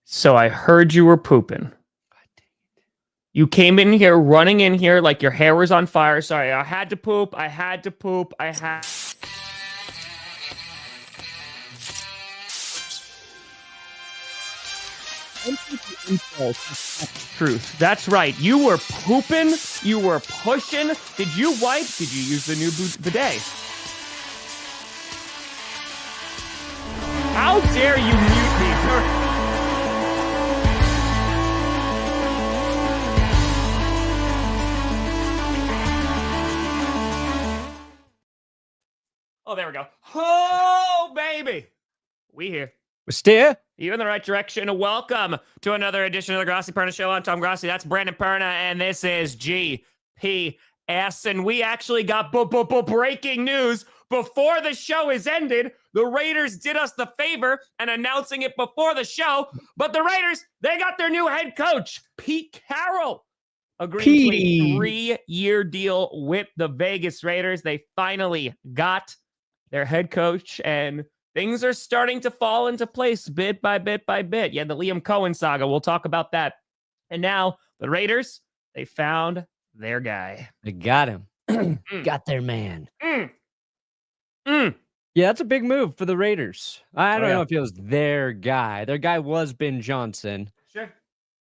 So I heard you were pooping. You came in here, running in here like your hair was on fire. Sorry, I had to poop. Truth. That's right. You were pooping. You were pushing. Did you wipe? Did you use the new bidet? How dare you mute me? Oh, there we go. Oh, baby. We here. We're still. You in the right direction. Welcome to another edition of the Grossi Perna Show. I'm Tom Grossi. That's Brandon Perna, and this is GPS. And we actually got breaking news before the show is ended. The Raiders did us the favor and announcing it before the show. But the Raiders, they got their new head coach, Pete Carroll, agreeing to a 3-year deal with the Vegas Raiders. They finally got their head coach, and things are starting to fall into place bit by bit by bit. Yeah, the Liam Coen saga. We'll talk about that. And now the Raiders, they found their guy. They got him. Got their man. Yeah, that's a big move for the Raiders. I don't know if it was their guy. Their guy was Ben Johnson. Sure.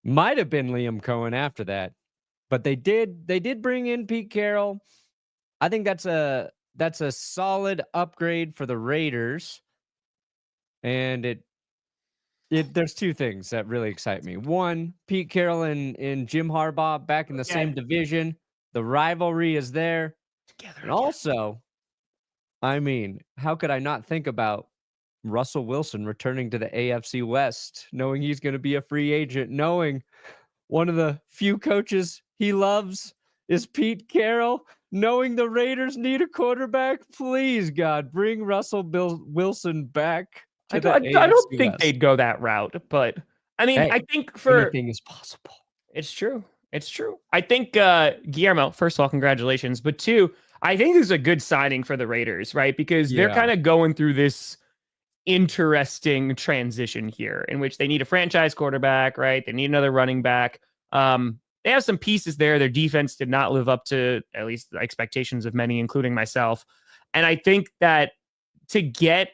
Might have been Liam Coen after that. But they did bring in Pete Carroll. I think that's a solid upgrade for the Raiders. And there's two things that really excite me. One, Pete Carroll and Jim Harbaugh back in the same division. The rivalry is there. Together. And also, I mean, how could I not think about Russell Wilson returning to the AFC West, knowing he's going to be a free agent, knowing one of the few coaches he loves is Pete Carroll, knowing the Raiders need a quarterback? Please, God, bring Russell Wilson back. I don't think they'd go that route, but I mean, I think anything is possible. It's true. It's true. I think Guillermo, first of all, congratulations. But two, I think this is a good signing for the Raiders, right? Because they're kind of going through this interesting transition here in which they need a franchise quarterback, right? They need another running back. They have some pieces there. Their defense did not live up to at least the expectations of many, including myself. And I think that to get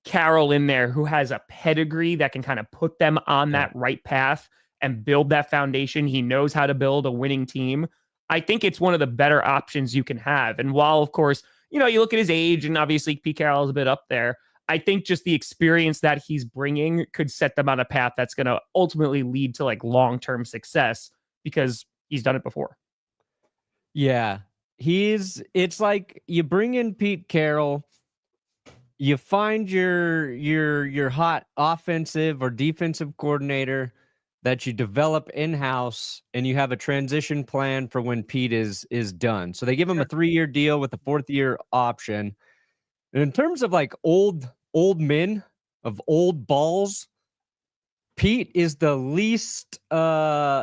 Carroll in there, who has a pedigree that can kind of put them on that right path and build that foundation. He knows how to build a winning team. I think it's one of the better options you can have. And while, of course, you look at his age and obviously Pete Carroll is a bit up there, I think just the experience that he's bringing could set them on a path that's going to ultimately lead to like long-term success because he's done it before. Yeah, it's like you bring in Pete Carroll, you find your hot offensive or defensive coordinator that you develop in-house, and you have a transition plan for when Pete is done. So they give him a 3-year deal with a 4th-year option. And in terms of like old men of old balls, Pete is the least,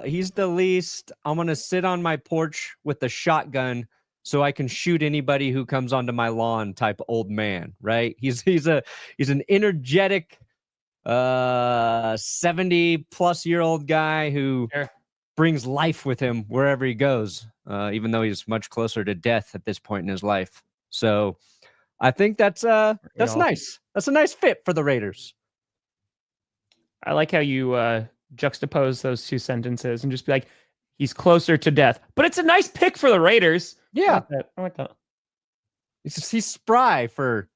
he's the least, I'm going to sit on my porch with a shotgun so I can shoot anybody who comes onto my lawn type old man, right? He's an energetic 70-plus-year-old guy who brings life with him wherever he goes, even though he's much closer to death at this point in his life. So I think that's nice. That's a nice fit for the Raiders. I like how you juxtapose those two sentences and just be like, he's closer to death. But it's a nice pick for the Raiders. Yeah. I like that. He's spry for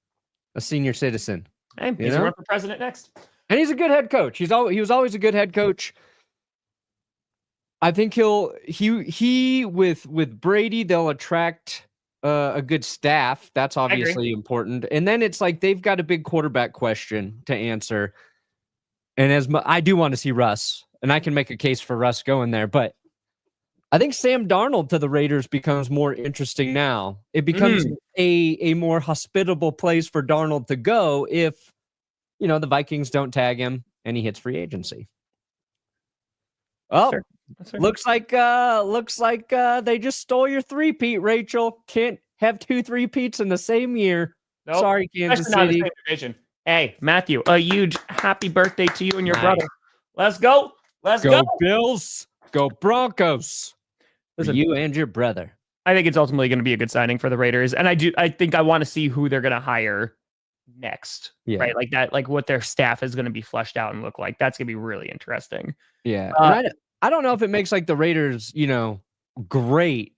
a senior citizen. Hey, he's going to run for president next. And he's a good head coach. He was always a good head coach. I think he with Brady, they'll attract a good staff. That's obviously important. And then it's like they've got a big quarterback question to answer. And I do want to see Russ, and I can make a case for Russ going there, but I think Sam Darnold to the Raiders becomes more interesting now. It becomes a more hospitable place for Darnold to go if, the Vikings don't tag him and he hits free agency. Oh, That's fair. Looks like they just stole your 3-peat, Rachel. Can't have 2 3-peats in the same year. Nope. Sorry, Kansas City. Hey, Matthew, a huge happy birthday to you and your brother. Let's go. Let's Go go. Bills. Go Broncos. Listen, You and your brother. I think it's ultimately going to be a good signing for the Raiders. And I think I want to see who they're going to hire next. Yeah. Right. Like that, like what their staff is going to be fleshed out and look like. That's going to be really interesting. Yeah. And I don't know if it makes like the Raiders, great.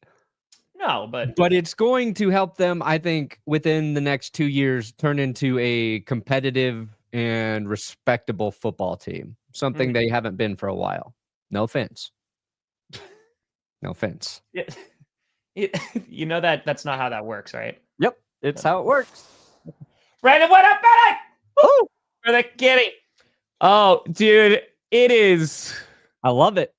No, but it's going to help them, I think, within the next 2 years, turn into a competitive and respectable football team. Something they haven't been for a while. No offense. No offense. You know that's not how that works, right? Yep, it's how it works. Brandon, what up, buddy? Woo! For the kitty. Oh, dude, it is. I love it.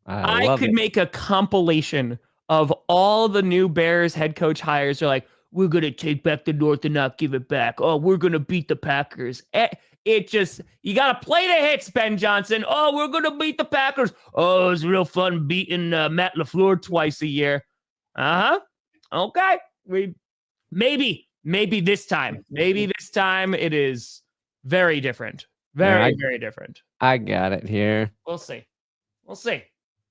I could make a compilation of all the new Bears head coach hires. They're like, we're going to take back the North and not give it back. Oh, we're going to beat the Packers. It just, you got to play the hits, Ben Johnson. Oh, we're going to beat the Packers. Oh, it's real fun beating Matt LaFleur twice a year. Okay. Maybe this time. Maybe this time it is very different. Very different. I got it here. We'll see.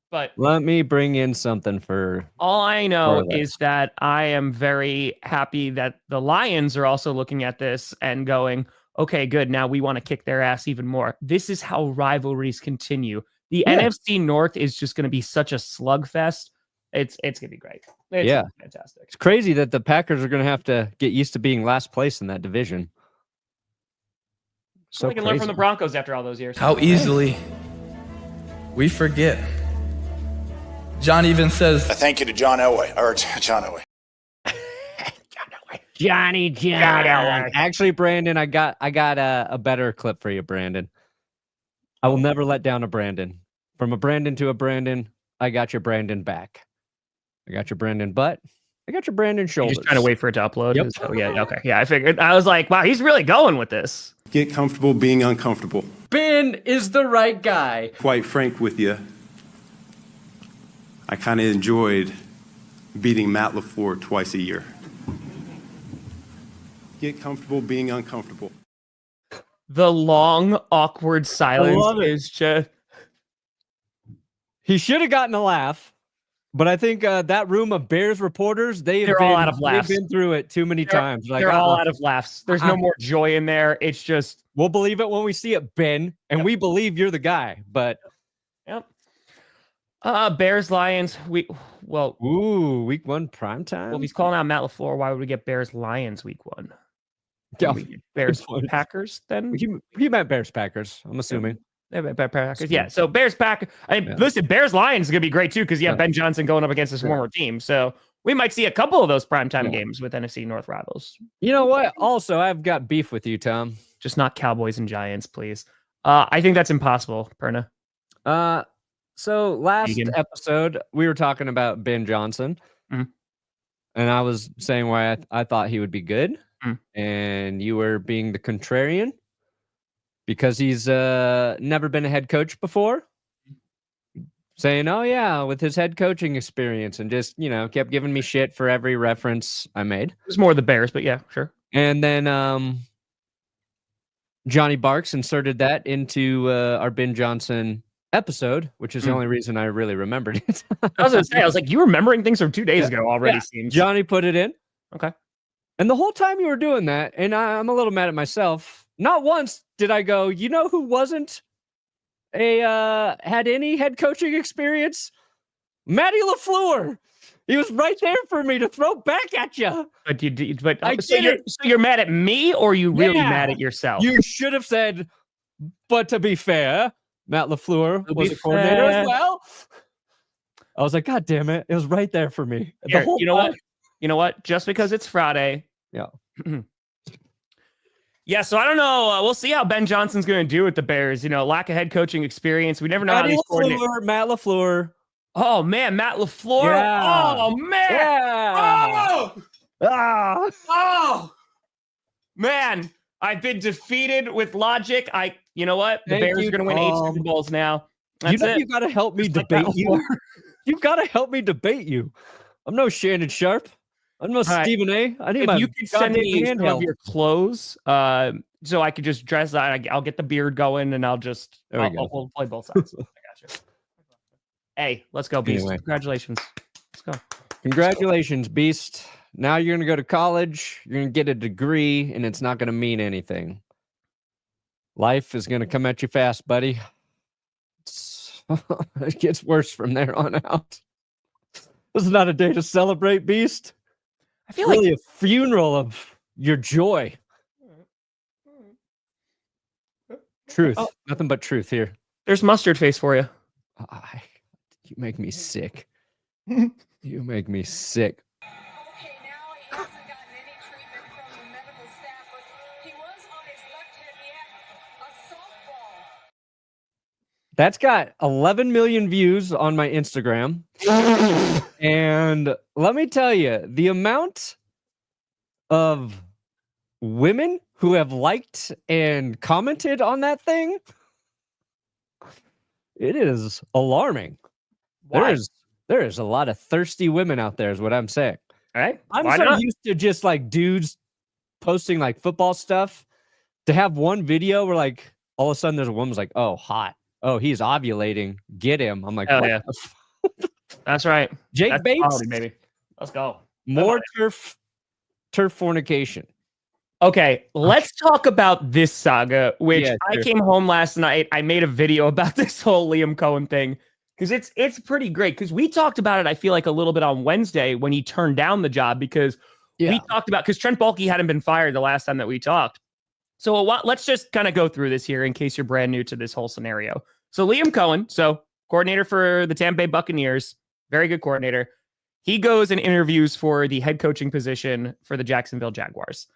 But let me bring in something for. All I know is that I am very happy that the Lions are also looking at this and going, okay, good. Now we want to kick their ass even more. This is how rivalries continue. The NFC North is just going to be such a slugfest. It's going to be great. It's fantastic. It's crazy that the Packers are going to have to get used to being last place in that division. So we can learn from the Broncos after all those years. How easily we forget. John even says, a thank you to John Elway, or John Elway. Johnny John. Actually, Brandon, I got a better clip for you, Brandon. I will never let down a Brandon. From a Brandon to a Brandon, I got your Brandon back. I got your Brandon butt. I got your Brandon shoulders. You're just trying to wait for it to upload. Yep. So, yeah, okay. Yeah, I figured. I was like, wow, he's really going with this. Get comfortable being uncomfortable. Ben is the right guy. Quite frank with you, I kind of enjoyed beating Matt LaFleur twice a year. Get comfortable being uncomfortable. The long, awkward silence is just. He should have gotten a laugh, but I think that room of Bears reporters, they're all out of laughs. They've been through it too many times. They're all out of laughs. There's no more joy in there. It's just. We'll believe it when we see it, Ben, and we believe you're the guy, but. Yep. Bears, Lions. Week 1 primetime. Well, if he's calling out Matt LaFleur, why would we get Bears, Lions week 1? Yeah, Bears, Packers. Then he meant Bears, Packers. I'm assuming. Packers. Yeah. So Bears, Packers. Listen, Bears, Lions is gonna be great too because you have Ben Johnson going up against his former team. So we might see a couple of those primetime games with NFC North rivals. You know what? Also, I've got beef with you, Tom. Just not Cowboys and Giants, please. I think that's impossible, Perna. So last episode, we were talking about Ben Johnson, and I was saying why I thought he would be good, and you were being the contrarian because he's never been a head coach before, saying, oh, yeah, with his head coaching experience, and just, kept giving me shit for every reference I made. It was more the Bears, but yeah, sure. And then Johnny Barks inserted that into our Ben Johnson episode, which is the only reason I really remembered it. I was going to say, I was like, you remembering things from 2 days ago already seems. Johnny put it in. Okay. And the whole time you were doing that, and I'm a little mad at myself, not once did I go, you know who wasn't had any head coaching experience? Matty LaFleur. He was right there for me to throw back at you. So you're mad at me, or are you really mad at yourself? You should have said, but to be fair, Matt LaFleur was a coordinator as well. I was like, God damn it. It was right there for me. Here, you know what? Just because it's Friday. Yeah. Yeah, so I don't know. We'll see how Ben Johnson's going to do with the Bears. Lack of head coaching experience. We never know how these coordinators. Matt LaFleur. Oh, man. Matt LaFleur. Yeah. Oh, man. Yeah. Oh, man. I've been defeated with logic. You know what? The Bears are going to win 8 Super Bowls now. That's it. You got to help me debate you. You got to help me debate you. I'm no Shannon Sharp. I'm no Stephen A. I need my you could send me some of your clothes, so I could just dress that. I'll get the beard going, and we'll play both sides. I got you. Hey, let's go, Beast. Anyway. Congratulations. Let's go. Congratulations, Beast. Now you're going to go to college, you're going to get a degree, and it's not going to mean anything. Life is going to come at you fast, buddy. It gets worse from there on out. This is not a day to celebrate, Beast. I feel really like a funeral of your joy. Truth. Oh. Nothing but truth here. There's mustard face for you. You make me sick. You make me sick. Okay, now he hasn't gotten any treatment from the medical staff, but he was on his left hip. He had a softball. That's got 11 million views on my Instagram. And let me tell you, the amount of women who have liked and commented on that thing, it is alarming. Why? There is a lot of thirsty women out there, is what I'm saying. All right. I'm Why so not? used to just like dudes posting like football stuff to have one video where like all of a sudden there's a woman's like, oh, hot. Oh, he's ovulating. Get him. I'm like, Hell what yeah. the f-? That's right. Jake That's Bates, quality, baby. Let's go. more turf fornication. Okay, let's talk about this saga, which Yeah, I sure. came home last night. I made a video about this whole Liam Coen thing because it's pretty great. Because we talked about it, I feel like, a little bit on Wednesday when he turned down the job because we talked about because Trent Baalke hadn't been fired the last time that we talked. So let's just kind of go through this here in case you're brand new to this whole scenario. So Liam Coen, coordinator for the Tampa Bay Buccaneers, very good coordinator. He goes and interviews for the head coaching position for the Jacksonville Jaguars.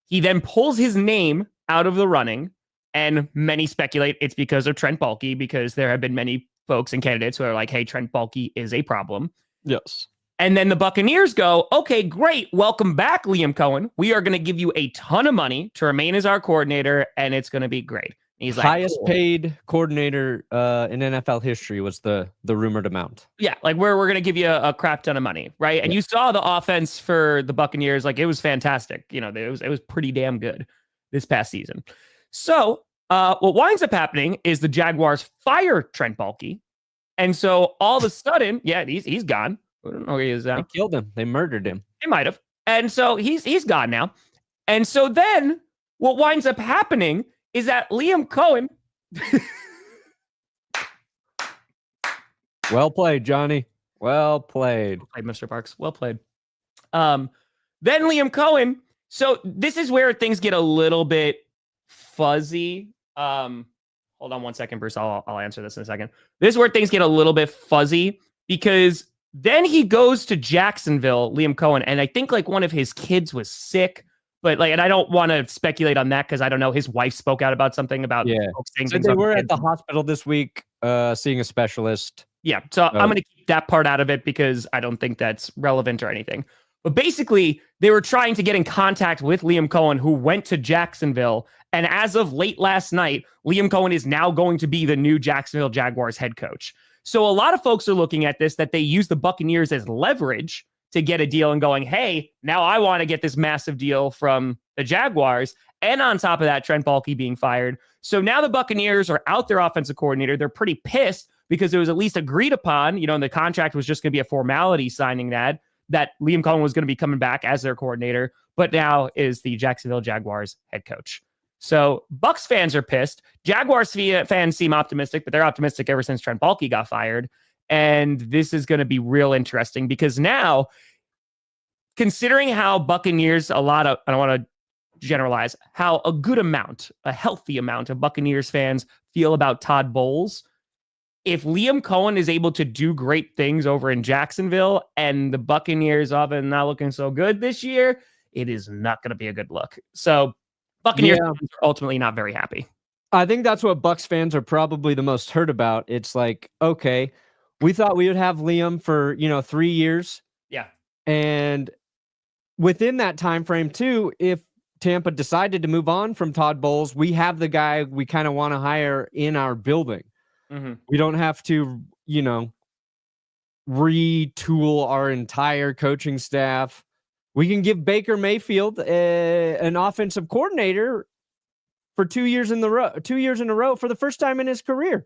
He then pulls his name out of the running, and many speculate it's because of Trent Baalke, because there have been many folks and candidates who are like, hey, Trent Baalke is a problem. Yes. And then the Buccaneers go, okay, great. Welcome back, Liam Coen. We are going to give you a ton of money to remain as our coordinator, and it's going to be great. And he's like, highest cool. paid coordinator in NFL history was the rumored amount. Yeah, like we're going to give you a crap ton of money, right? And you saw the offense for the Buccaneers, like it was fantastic. You know, it was pretty damn good this past season. So what winds up happening is the Jaguars fire Trent Baalke. And so all of a sudden, yeah, he's gone. I don't know where he is now. They killed him. They murdered him. They might have. And so he's gone now. And so then what winds up happening is that Liam Coen. Well played, Johnny. Well played. Well played, Mr. Parks. Well played. Then Liam Coen. So this is where things get a little bit fuzzy. Hold on one second, Bruce. I'll answer this in a second. This is where things get a little bit fuzzy because then he goes to Jacksonville, Liam Coen, and I think like one of his kids was sick. But like, and I don't want to speculate on that because I don't know. His wife spoke out about something about folks saying So things they about were the at the kids. hospital this week, seeing a specialist. Yeah, so I'm going to keep that part out of it because I don't think that's relevant or anything. But basically, they were trying to get in contact with Liam Coen, who went to Jacksonville. And as of late last night, Liam Coen is now going to be the new Jacksonville Jaguars head coach. So a lot of folks are looking at this, that they use the Buccaneers as leverage to get a deal and going, hey, now I want to get this massive deal from the Jaguars. And on top of that, Trent Baalke being fired. So now the Buccaneers are out their offensive coordinator. They're pretty pissed because it was at least agreed upon, and the contract was just going to be a formality signing that Liam Coen was going to be coming back as their coordinator, but now is the Jacksonville Jaguars head coach. So Bucs fans are pissed. Jaguars fans seem optimistic, but they're optimistic ever since Trent Baalke got fired. And this is going to be real interesting because now, considering how Buccaneers, I don't want to generalize, how a healthy amount of Buccaneers fans feel about Todd Bowles. If Liam Coen is able to do great things over in Jacksonville and the Buccaneers often not looking so good this year, it is not going to be a good look. So Buccaneers fans are ultimately not very happy. I think that's what Bucs fans are probably the most hurt about. It's like, okay, we thought we would have Liam for, 3 years. Yeah. And within that time frame too, if Tampa decided to move on from Todd Bowles, we have the guy we kind of want to hire in our building. Mm-hmm. We don't have to, retool our entire coaching staff. We can give Baker Mayfield an offensive coordinator for 2 years in a row for the first time in his career.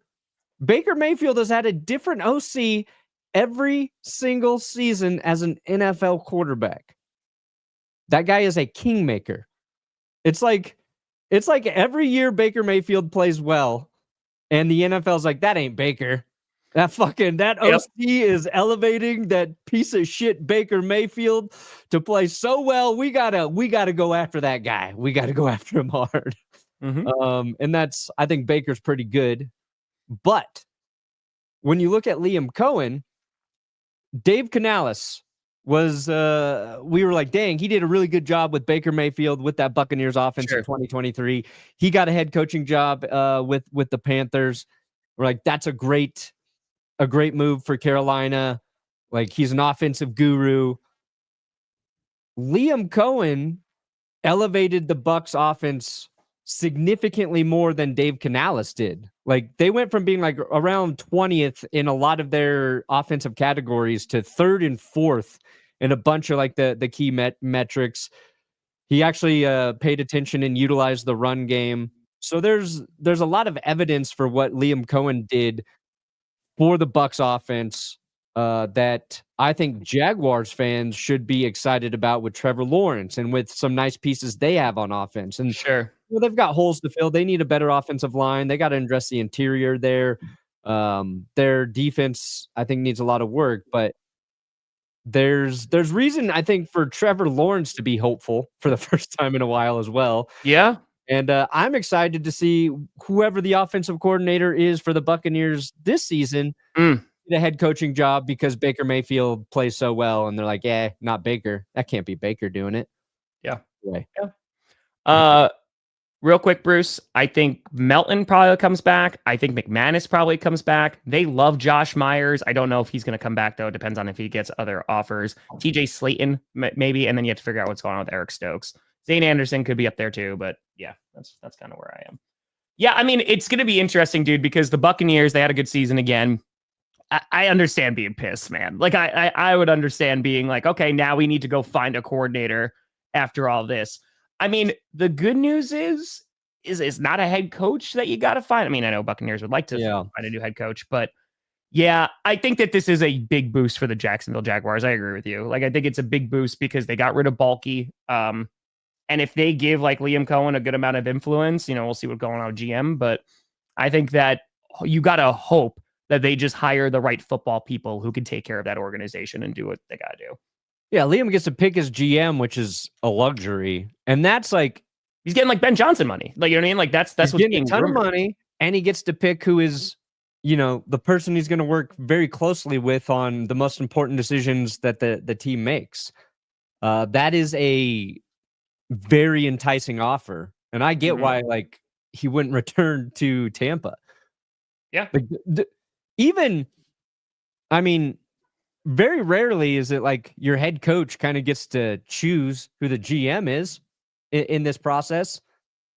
Baker Mayfield has had a different OC every single season as an NFL quarterback. That guy is a kingmaker. It's like every year Baker Mayfield plays well, and the NFL's like, that ain't Baker. That OC is elevating that piece of shit Baker Mayfield to play so well. We gotta go after that guy. We gotta go after him hard. Mm-hmm. And I think Baker's pretty good. But when you look at Liam Coen, Dave Canales was we were like, dang, he did a really good job with Baker Mayfield with that Buccaneers offense in 2023. He got a head coaching job with the Panthers. We're like, that's a great move for Carolina. Like, he's an offensive guru. Liam Coen elevated the Bucs offense significantly more than Dave Canales did. Like, they went from being like around 20th in a lot of their offensive categories to 3rd and 4th in a bunch of like the key metrics. He actually paid attention and utilized the run game. So there's a lot of evidence for what Liam Coen did for the Bucs offense that I think Jaguars fans should be excited about with Trevor Lawrence and with some nice pieces they have on offense. And well, they've got holes to fill. They need a better offensive line. They got to address the interior there. Their defense, I think, needs a lot of work, but there's reason, I think, for Trevor Lawrence to be hopeful for the first time in a while as well. Yeah. And I'm excited to see whoever the offensive coordinator is for the Buccaneers this season, the head coaching job, because Baker Mayfield plays so well. And they're like, yeah, not Baker. That can't be Baker doing it. Yeah. Anyway. Yeah. Real quick, Bruce, I think Melton probably comes back. I think McManus probably comes back. They love Josh Myers. I don't know if he's going to come back, though. It depends on if he gets other offers. TJ Slayton, maybe, and then you have to figure out what's going on with Eric Stokes. Zane Anderson could be up there, too, but yeah, that's kind of where I am. Yeah, I mean, it's going to be interesting, dude, because the Buccaneers, they had a good season again. I understand being pissed, man. Like, I would understand being like, okay, now we need to go find a coordinator after all this. I mean, the good news is it's not a head coach that you got to find. I mean, I know Buccaneers would like to find a new head coach, but yeah, I think that this is a big boost for the Jacksonville Jaguars. I agree with you. Like, I think it's a big boost because they got rid of Balky. And if they give like Liam Coen a good amount of influence, we'll see what's going on with GM. But I think that you got to hope that they just hire the right football people who can take care of that organization and do what they got to do. Yeah, Liam gets to pick his GM, which is a luxury. And that's like, he's getting like Ben Johnson money. Like, you know what I mean? Like, that's what's getting a ton of money, and he gets to pick who is, the person he's going to work very closely with on the most important decisions that the team makes. That is a very enticing offer. And I get why, like, he wouldn't return to Tampa. Yeah. Like, very rarely is it like your head coach kind of gets to choose who the GM is in this process.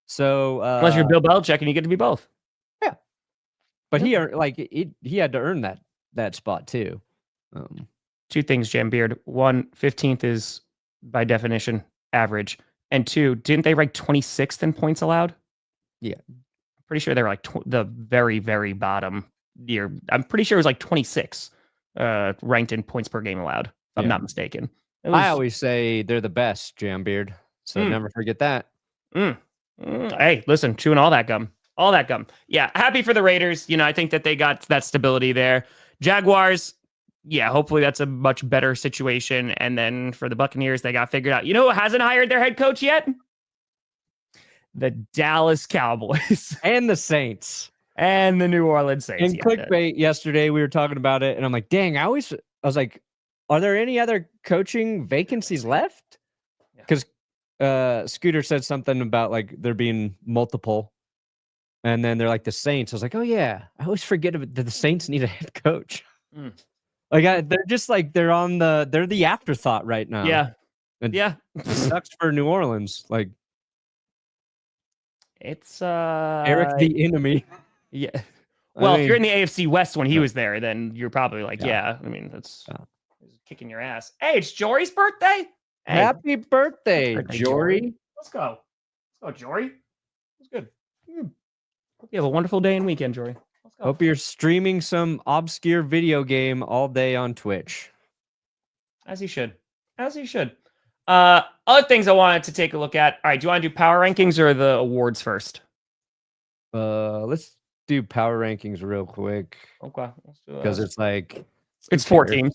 So unless you're Bill Belichick and you get to be both. Yeah. But he had to earn that spot too. Two things, Jam Beard. One, 15th is by definition average. And two, didn't they rank 26th in points allowed? Yeah. Pretty sure they were like the very, very bottom year. I'm pretty sure it was like 26 ranked in points per game allowed, if I'm not mistaken. I always say they're the best, Jambeard. So never forget that. Hey, listen, chewing all that gum. Yeah, happy for the Raiders. I think that they got that stability there. Jaguars, yeah, hopefully that's a much better situation. And then for the Buccaneers, they got figured out. You know who hasn't hired their head coach yet? The Dallas Cowboys. And the Saints. And the New Orleans Saints. In clickbait yesterday, we were talking about it, and I'm like, dang, I was like, are there any other coaching vacancies left? Because Scooter said something about like there being multiple, and then they're like the Saints. I was like, oh yeah, I always forget that the Saints need a head coach. Like they're just like they're the afterthought right now. Yeah, and it sucks for New Orleans. Like it's Eric the enemy. Yeah. Well, if you're in the AFC West when he was there, then you're probably like, I mean, that's kicking your ass. Hey, it's Jory's birthday. Hey. Happy birthday, Jory. Let's go, Jory. That's good. You have a wonderful day and weekend, Jory. Let's go. Hope you're streaming some obscure video game all day on Twitch. As he should. As he should. Other things I wanted to take a look at. All right, do you want to do power rankings or the awards first? Let's do power rankings real quick. Okay. Let's do Because it's like... It's 4 teams.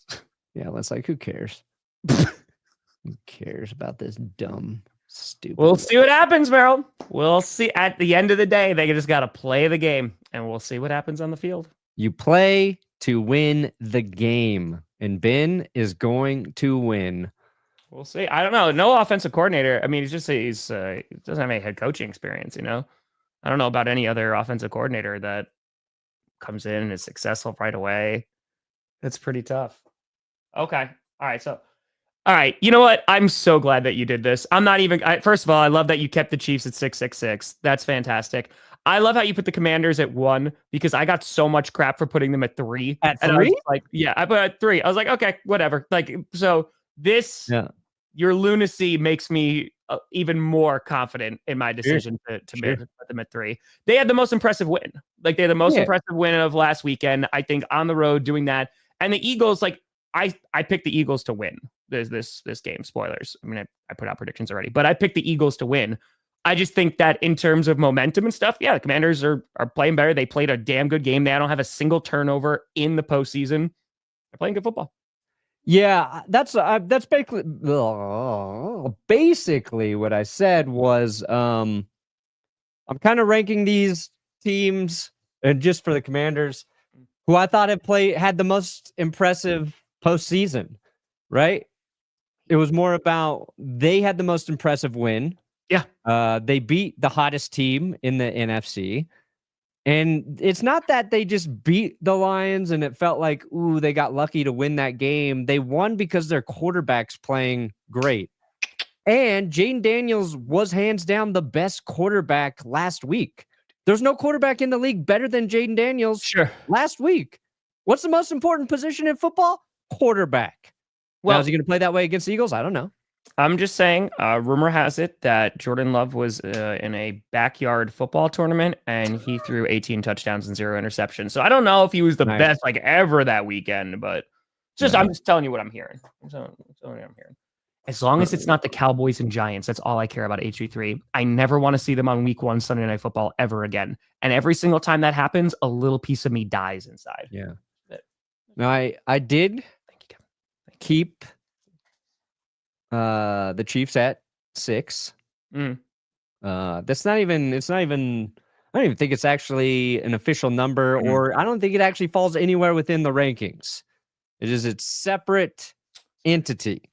Yeah, let's who cares? Who cares about this dumb, stupid... We'll see what happens, Merrill. We'll see. At the end of the day, they just got to play the game, and we'll see what happens on the field. You play to win the game, and Ben is going to win. We'll see. I don't know. No offensive coordinator. I mean, he doesn't have any head coaching experience, you know? I don't know about any other offensive coordinator that comes in and is successful right away. It's pretty tough. Okay. All right. So, all right. You know what? I'm so glad that you did this. I'm not even... first of all, I love that you kept the Chiefs at 666. That's fantastic. I love how you put the Commanders at 1 because I got so much crap for putting them at 3. At 3? Like, yeah, I put at 3. I was like, okay, whatever. Like, so this, your lunacy makes me even more confident in my decision to put them at 3. They had the most impressive win. Like, they had the most impressive win of last weekend. I think on the road doing that. And the Eagles, like, I picked the Eagles to win this game. Spoilers. I mean, I put out predictions already, but I picked the Eagles to win. I just think that in terms of momentum and stuff, yeah, the Commanders are playing better. They played a damn good game. They don't have a single turnover in the postseason. They're playing good football. Yeah, that's basically what I said was I'm kind of ranking these teams, and just for the Commanders, who I thought had the most impressive postseason, right? It was more about they had the most impressive win. Yeah. They beat the hottest team in the NFC. And it's not that they just beat the Lions and it felt like, ooh, they got lucky to win that game. They won because their quarterback's playing great. And Jayden Daniels was hands down the best quarterback last week. There's no quarterback in the league better than Jayden Daniels last week. What's the most important position in football? Quarterback. Well, now, is he going to play that way against the Eagles? I don't know. I'm just saying, rumor has it that Jordan Love was in a backyard football tournament and he threw 18 touchdowns and 0 interceptions. So I don't know if he was the best like ever that weekend, but I'm just telling you what I'm hearing. I'm telling you what I'm hearing. As long as it's not the Cowboys and Giants, that's all I care about HG3. I never want to see them on week 1 Sunday Night Football ever again. And every single time that happens, a little piece of me dies inside. Yeah. No, I did keep the Chiefs at 6. It's not even I don't even think it's actually an official number, or I don't think it actually falls anywhere within the rankings. It is its separate entity.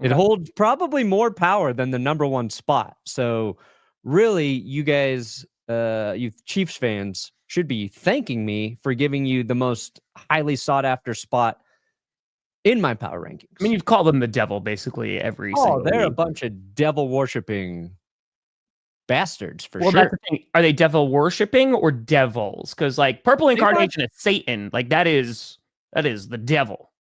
It holds probably more power than the number 1 spot. So really, you guys, you Chiefs fans, should be thanking me for giving you the most highly sought after spot in my power rankings. I mean, you've called them the devil basically every single they're week. A bunch of devil worshipping bastards for sure. That's the thing. Are they devil worshipping or devils? Because like purple incarnation is Satan. Like that is the devil.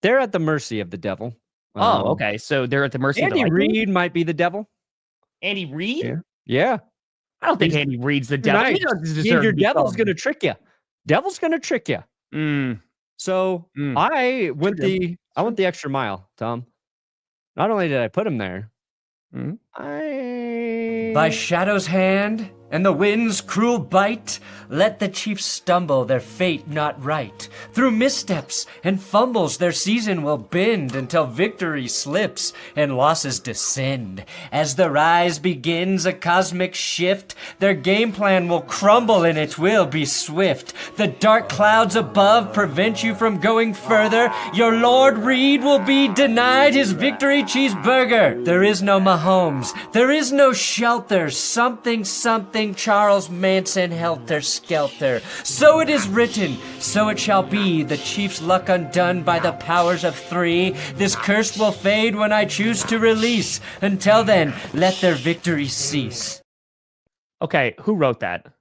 They're at the mercy of the devil. Oh, okay. So they're at the mercy Andy of the Reid might be the devil. Andy Reid? Yeah. I don't think Andy Reid's the devil. Nice. Your devil's going to trick you. Devil's going to trick you. So I went the extra mile, Tom. Not only did I put him there, By shadow's hand and the wind's cruel bite, let the Chiefs stumble, their fate not right. Through missteps and fumbles, their season will bend until victory slips and losses descend. As the rise begins a cosmic shift, their game plan will crumble and it will be swift. The dark clouds above prevent you from going further. Your Lord Reed will be denied his victory cheeseburger. There is no Mahomes, there is no shelter. Something Charles Manson helter skelter. So it is written, so it shall be. The Chiefs' luck undone by the powers of 3. This curse will fade when I choose to release. Until then, let their victory cease. Okay, who wrote that?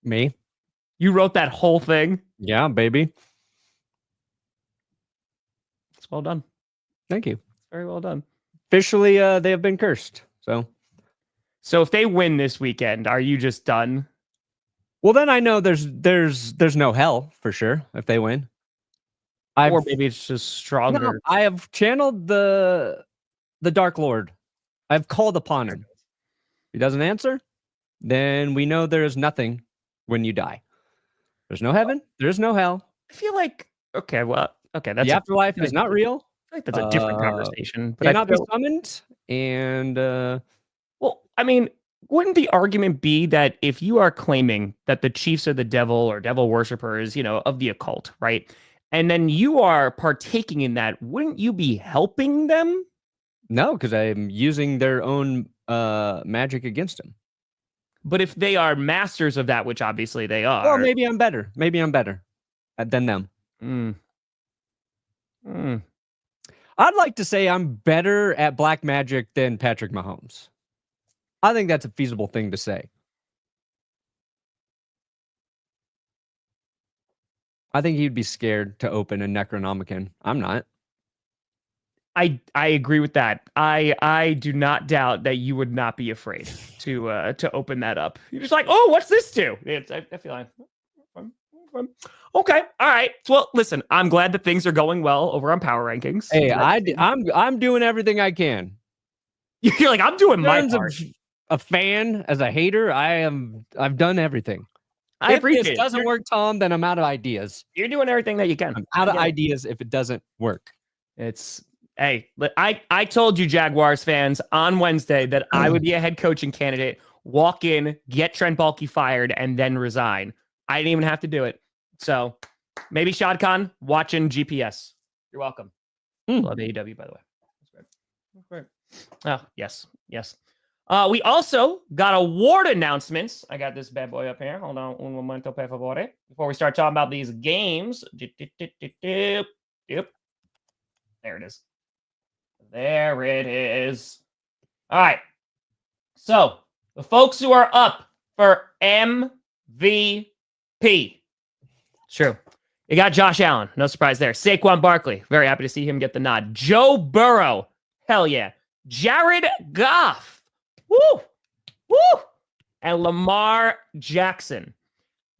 Me. You wrote that whole thing? Yeah, baby. It's well done. Thank you. Very well done. Officially, they have been cursed. So if they win this weekend, are you just done? Well, then I know there's no hell for sure if they win. Or maybe it's just stronger. No, I have channeled the Dark Lord. I've called upon him. If he doesn't answer, then we know there is nothing when you die. There's no heaven. There's no hell. I feel like that's the afterlife is not real. I feel like that's a different conversation. But Cannot be summoned. And well, I mean, wouldn't the argument be that if you are claiming that the Chiefs are the devil or devil worshippers, of the occult, right? And then you are partaking in that, wouldn't you be helping them? No, because I'm using their own magic against them. But if they are masters of that, which obviously they are. Well, maybe I'm better. Maybe I'm better than them. I'd like to say I'm better at black magic than Patrick Mahomes. I think that's a feasible thing to say. I think he'd be scared to open a Necronomicon. I'm not. I agree with that. I do not doubt that you would not be afraid to open that up. You're just like, oh, what's this to? I feel like, okay, all right. Well, listen, I'm glad that things are going well over on Power Rankings. Hey, I'm doing everything I can. You're like, I'm doing my part. A fan, as a hater, I've done everything. I appreciate it. If this doesn't work, Tom, then I'm out of ideas. You're doing everything that you can. I'm out of ideas if it doesn't work. Hey, I told you, Jaguars fans, on Wednesday that I would be a head coaching candidate, walk in, get Trent Baalke fired, and then resign. I didn't even have to do it. So maybe Shad Khan watching GPS. You're welcome. Love AEW, by the way. That's great. Oh, yes. We also got award announcements. I got this bad boy up here. Hold on. Un momento, per favore. Before we start talking about these games. Yep. There it is. There it is. All right. So, the folks who are up for MVP. True. You got Josh Allen. No surprise there. Saquon Barkley. Very happy to see him get the nod. Joe Burrow. Hell yeah. Jared Goff. Woo! And Lamar Jackson.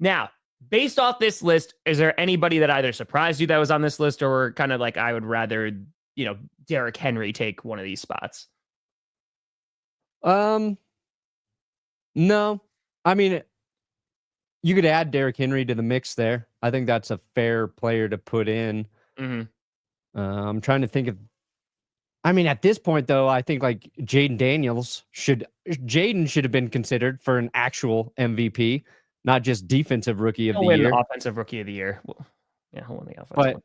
Now, based off this list, is there anybody that either surprised you that was on this list or kind of like I would rather, Derrick Henry take one of these spots? No. I mean, you could add Derrick Henry to the mix there. I think that's a fair player to put in. I'm trying to think of. I mean, at this point, though, I think like Jayden Daniels should have been considered for an actual MVP, not just defensive rookie of the year. Offensive rookie of the year. Well, yeah, he'll win the offensive. But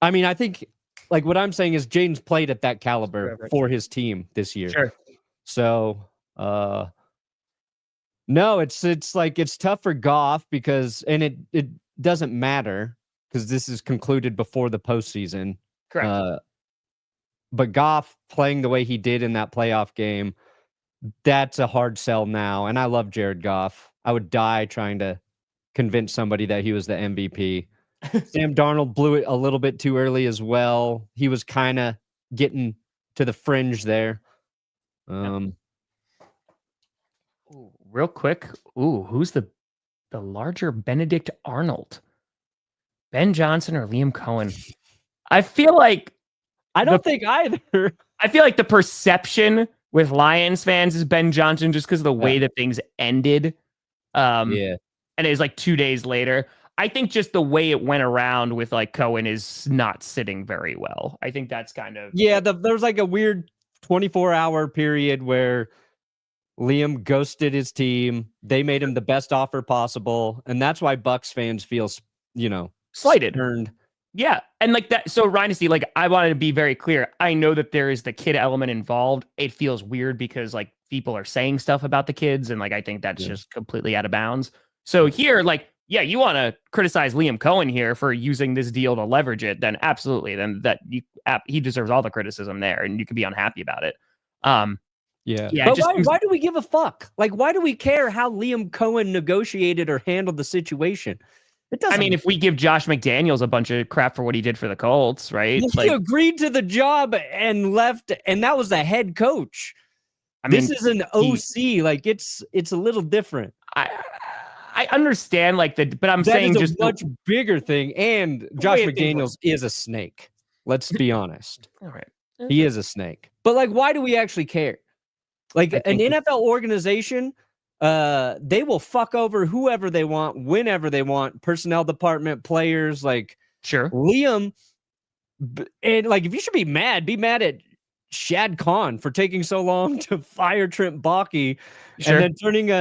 I mean, I think like what I'm saying is Jayden's played at that caliber for his team this year. Sure. So, no, it's like it's tough for Goff because it doesn't matter because this is concluded before the postseason. Correct. But Goff playing the way he did in that playoff game, that's a hard sell now. And I love Jared Goff. I would die trying to convince somebody that he was the MVP. Sam Darnold blew it a little bit too early as well. He was kind of getting to the fringe there. Real quick. Who's the larger Benedict Arnold? Ben Johnson or Liam Coen? I feel like I don't think either. I feel like the perception with Lions fans is Ben Johnson just because of the way that things ended. And it was like 2 days later. I think just the way it went around with like Cohen is not sitting very well. I think that's kind of there's like a weird 24-hour period where Liam ghosted his team. They made him the best offer possible, and that's why Bucs fans feel slighted. Turned. Yeah, and like that. So Rhinesty, like I wanted to be very clear. I know that there is the kid element involved. It feels weird because like people are saying stuff about the kids, and like I think that's just completely out of bounds. So here, like, yeah, you want to criticize Liam Coen here for using this deal to leverage it, then absolutely, then he deserves all the criticism there, and you can be unhappy about it. But why do we give a fuck? Like, why do we care how Liam Coen negotiated or handled the situation? It doesn't. I mean, if we give Josh McDaniels a bunch of crap for what he did for the Colts, right? He agreed to the job and left, and that was the head coach. I mean, this is an OC. Like, it's a little different. I understand but I'm that saying is just a much bigger thing. And Josh McDaniels is a snake. Let's be honest. all right. He is a snake. But like, why do we actually care? Like an NFL organization, they will fuck over whoever they want, whenever they want, personnel department, players, like Sure. Liam. And like, if you should be mad at Shad Khan for taking so long to fire Trent Baalke and then turning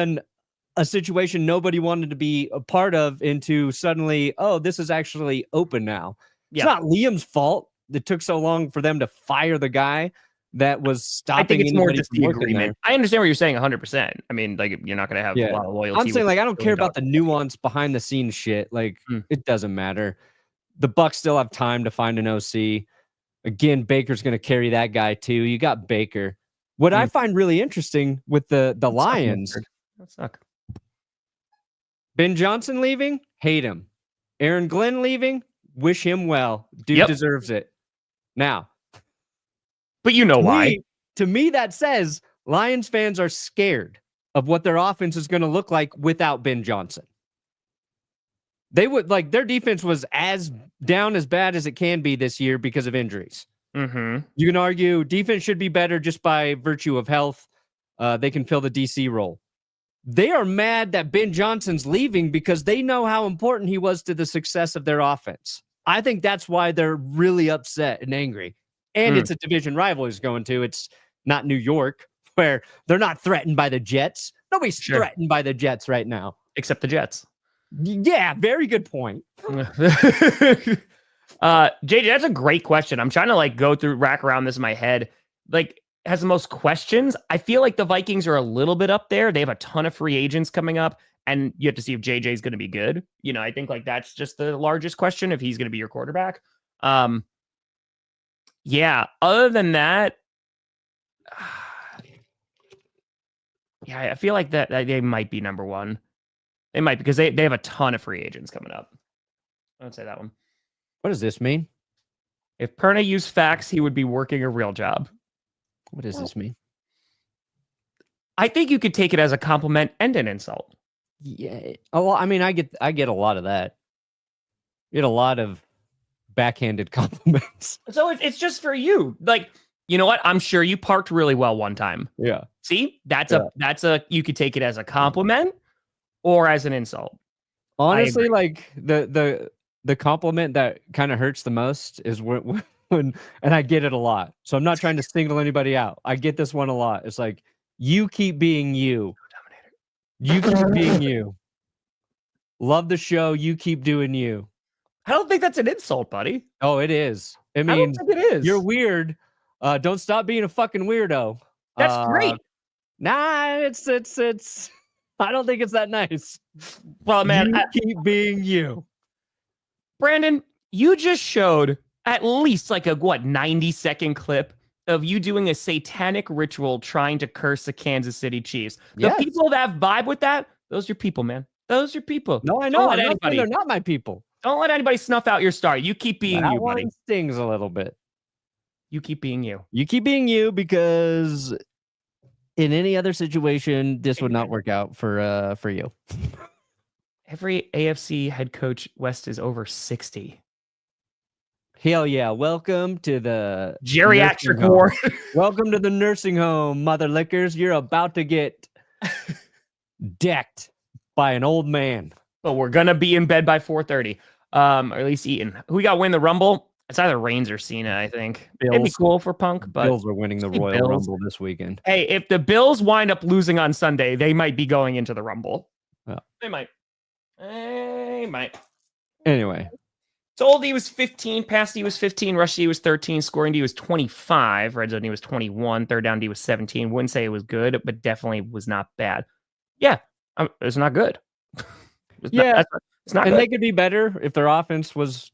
a situation nobody wanted to be a part of into suddenly, oh, this is actually open now. It's not Liam's fault that took so long for them to fire the guy that was stopping. I think it's more just the agreement. there. I understand what you're saying 100%. I mean, like, you're not going to have a lot of loyalty. I'm saying, like, I don't care about the nuance behind the scenes shit. Like, it doesn't matter. The Bucs still have time to find an OC. Again, Baker's going to carry that guy too. You got Baker. What I find really interesting with the Lions, Ben Johnson leaving, hate him. Aaron Glenn leaving, wish him well. Dude deserves it. Now, but you know why? To me, that says Lions fans are scared of what their offense is going to look like without Ben Johnson. They would like their defense was as down as bad as it can be this year because of injuries. Mm-hmm. You can argue defense should be better just by virtue of health. They can fill the DC role. They are mad that Ben Johnson's leaving because they know how important he was to the success of their offense. I think that's why they're really upset and angry. And it's a division rival he's going to. It's not New York, where they're not threatened by the Jets. Nobody's threatened by the Jets right now. Except the Jets. Yeah, very good point. JJ, that's a great question. I'm trying to like rack around this in my head. Like, has the most questions. I feel like the Vikings are a little bit up there. They have a ton of free agents coming up, and you have to see if JJ is going to be good. You know, I think like that's just the largest question, if he's going to be your quarterback. Yeah. Other than that, yeah, I feel like that they might be number one. They might, because they have a ton of free agents coming up. I would say that one. What does this mean? If Perna used facts, he would be working a real job. What does this mean? I think you could take it as a compliment and an insult. Yeah. Oh, well, I mean, I get a lot of that. You get a lot of backhanded compliments. So it's just for you. Like, you know what? I'm sure you parked really well one time. Yeah. See, that's you could take it as a compliment or as an insult. Honestly, like the compliment that kind of hurts the most is when, and I get it a lot. So I'm not trying to single anybody out. I get this one a lot. It's like, you keep being you. You keep being you. Love the show. You keep doing you. I don't think that's an insult, buddy. Oh, it is. It means it is. You're weird. Don't stop being a fucking weirdo. That's great. Nah, it's. I don't think it's that nice. Well, man, keep being you. Brandon, you just showed at least like a 90-second clip of you doing a satanic ritual trying to curse the Kansas City Chiefs. The people that vibe with that, those are your people, man. Those are your people. No, I know. They're not my people. Don't let anybody snuff out your star. You keep being you, buddy. That one stings a little bit. You keep being you. You keep being you, because in any other situation, this would not work out for you. Every AFC head coach west is over 60. Hell yeah. Welcome to the geriatric ward. Welcome to the nursing home, mother lickers. You're about to get decked by an old man. But we're going to be in bed by 4:30. Or at least eating. Who we got win the Rumble? It's either Reigns or Cena, I think. Bills. It'd be cool for Punk, but Bills are winning the Royal Rumble this weekend. Hey, if the Bills wind up losing on Sunday, they might be going into the Rumble. Yeah. They might. They might. Anyway. Told D was 15, pass D was 15, rush D was 13, scoring D was 25, red zone D was 21, third down D was 17. Wouldn't say it was good, but definitely was not bad. Yeah, it's not good. It's not and good. They could be better if their offense was,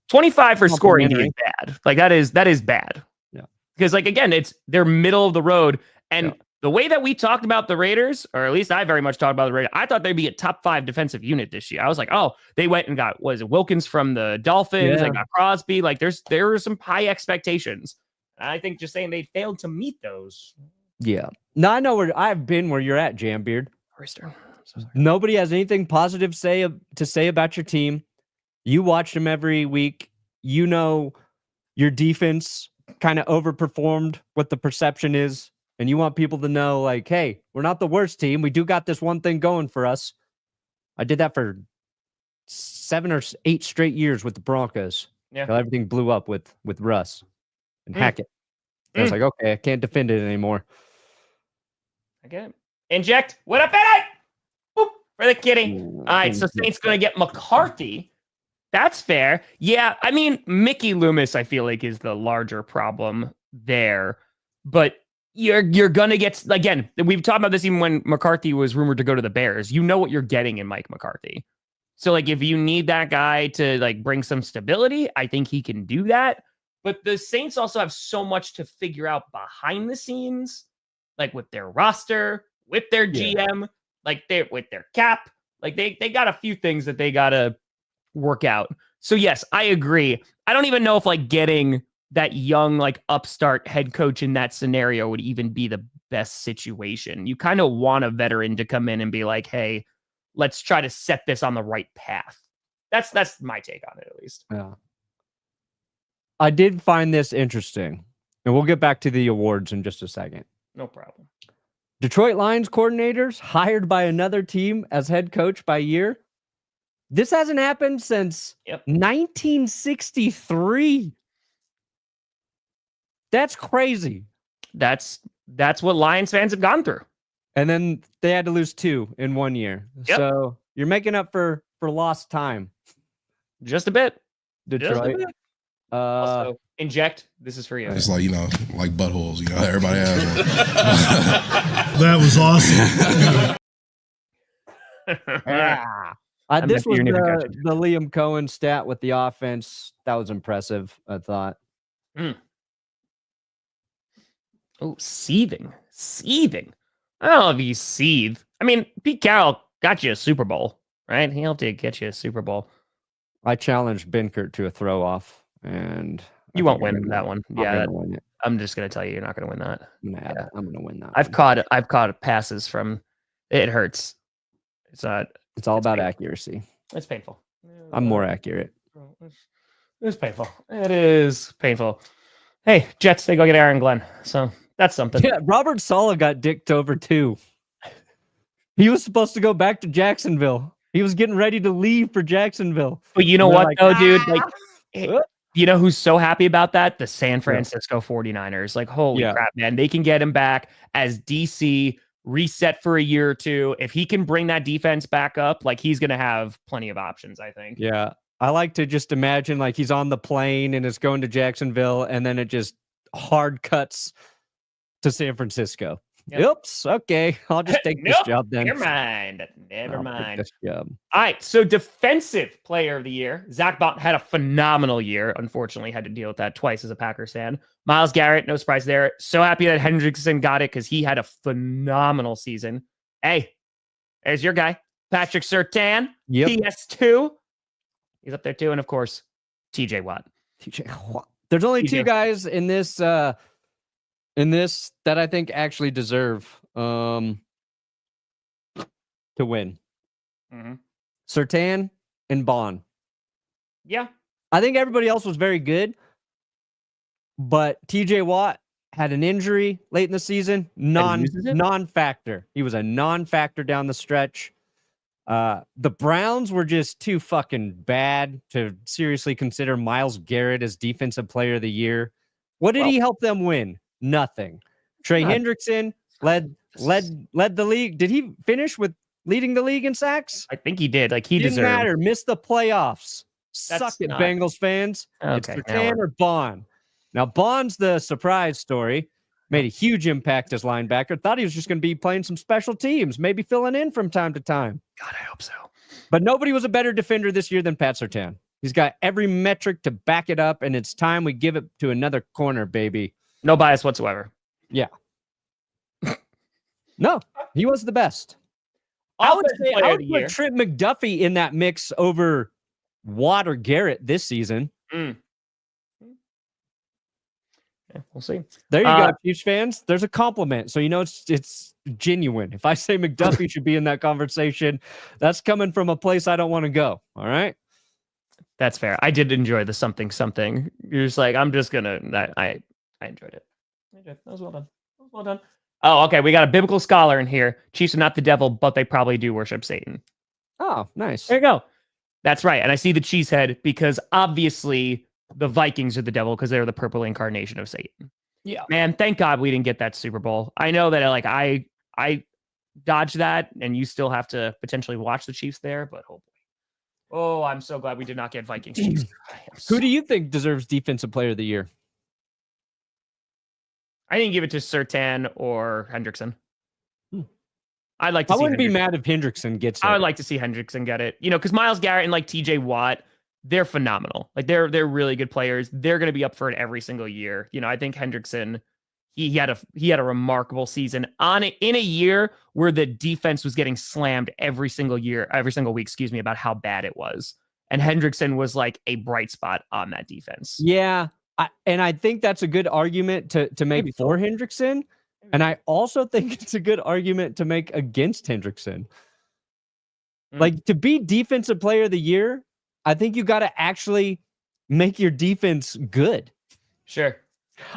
25 for scoring D is bad. Like that is bad. Yeah. Because like again, they're middle of the road. And the way that we talked about the Raiders, or at least I very much talked about the Raiders, I thought they'd be a top 5 defensive unit this year. I was like, oh, they went and got Wilkins from the Dolphins, they got Crosby. Like there were some high expectations. And I think just saying they failed to meet those. Yeah. No, I know where I've been where you're at, Jambeard. Nobody has anything positive to say about your team. You watch them every week. You know your defense kind of overperformed what the perception is. And you want people to know, like, hey, we're not the worst team. We do got this one thing going for us. I did that for 7 or 8 straight years with the Broncos. Yeah. Until everything blew up with Russ and Hackett. I was like, okay, I can't defend it anymore. I get it. Inject. What up, Eddie? Boop, for the kitty. All right, so Saints going to get McCarthy. That's fair. Yeah, I mean, Mickey Loomis, I feel like, is the larger problem there. But you're going to get, again, we've talked about this even when McCarthy was rumored to go to the Bears. You know what you're getting in Mike McCarthy. So, like, if you need that guy to, like, bring some stability, I think he can do that. But the Saints also have so much to figure out behind the scenes, like with their roster, with their GM, like with their cap. Like, they got a few things that they got to work out. So, yes, I agree. I don't even know if, like, getting that young, like, upstart head coach in that scenario would even be the best situation. You kind of want a veteran to come in and be like, hey, let's try to set this on the right path. That's my take on it, at least. Yeah. I did find this interesting, and we'll get back to the awards in just a second. No problem. Detroit Lions coordinators hired by another team as head coach by year. This hasn't happened since 1963. That's crazy. That's what Lions fans have gone through. And then they had to lose 2 in 1 year. Yep. So you're making up for lost time. Just a bit. Detroit. Just a bit. Also, inject. This is for you. It's like, like buttholes, everybody has one. That was awesome. This was the Liam Coen stat with the offense. That was impressive, I thought. Oh, seething. I don't know if you seethe. I mean, Pete Carroll got you a Super Bowl, right? He helped you get you a Super Bowl. I challenged Benkert to a throw-off, and you won't win that one. Yeah, win it. I'm just gonna tell you, you're not gonna win that. I'm gonna win that. I've caught passes from. It hurts. It's not. It's all about painful. Accuracy. It's painful. I'm more accurate. It's painful. It is painful. Hey, Jets, they go get Aaron Glenn. So that's something. Yeah, Robert Saleh got dicked over too. He was supposed to go back to Jacksonville. He was getting ready to leave for Jacksonville. But you know what, though, dude? Like, you know who's so happy about that? The San Francisco 49ers. Like, holy crap, man. They can get him back as DC, reset for a year or two. If he can bring that defense back up, like, he's going to have plenty of options, I think. Yeah. I like to just imagine, like, he's on the plane and it's going to Jacksonville, and then it just hard cuts to San Francisco. Yep. Oops. Okay. I'll just take this job then. Never mind. Never mind. This job. All right. So, defensive player of the year. Zach Bont had a phenomenal year. Unfortunately, had to deal with that twice as a Packers fan. Myles Garrett, no surprise there. So happy that Hendrickson got it because he had a phenomenal season. Hey, there's your guy, Patrick Surtain. Yep. PS2. He's up there too. And of course, TJ Watt. There's only two guys in this that I think actually deserve to win. Surtain and Bond. Yeah. I think everybody else was very good, but TJ Watt had an injury late in the season. Non-factor. He was a non-factor down the stretch. The Browns were just too fucking bad to seriously consider Myles Garrett as defensive player of the year. What did he help them win? Nothing. Trey Hendrickson led the league. Did he finish with leading the league in sacks? I think he did. Like, he Didn't deserved. matter. Missed the playoffs. Suck it, Bengals fans. It's Surtain or Bond. Now, Bond's the surprise story. Made a huge impact as linebacker. Thought he was just going to be playing some special teams, maybe filling in from time to time. God, I hope so. But nobody was a better defender this year than Pat Surtain. He's got every metric to back it up, and it's time we give it to another corner, baby. No bias whatsoever. Yeah. No, he was the best. I would put Trent McDuffie in that mix over Watt or Garrett this season. we'll see. There you go, Chiefs fans. There's a compliment, so you know it's genuine. If I say McDuffie should be in that conversation, that's coming from a place I don't want to go. All right, that's fair. I did enjoy the something. You're just like, I'm just gonna. I enjoyed it. That was well done. Well done. Oh, okay. We got a biblical scholar in here. Chiefs are not the devil, but they probably do worship Satan. Oh, nice. There you go. That's right. And I see the cheese head because obviously the Vikings are the devil because they're the purple incarnation of Satan. Yeah. Man, thank God we didn't get that Super Bowl. I know that I dodged that and you still have to potentially watch the Chiefs there, but oh boy. Oh, I'm so glad we did not get Vikings Chiefs. Who do you think deserves Defensive Player of the Year? I didn't give it to Surtain or Hendrickson. I'd like to I see wouldn't be mad if Hendrickson gets it. I would like to see Hendrickson get it. You know, because Myles Garrett and like TJ Watt, they're phenomenal. Like they're really good players. They're going to be up for it every single year. You know, I think Hendrickson, he had a remarkable season in a year where the defense was getting slammed every single week, about how bad it was. And Hendrickson was like a bright spot on that defense. Yeah. I think that's a good argument to make for Hendrickson. And I also think it's a good argument to make against Hendrickson. Like, to be Defensive Player of the Year, I think you got to actually make your defense good. Sure.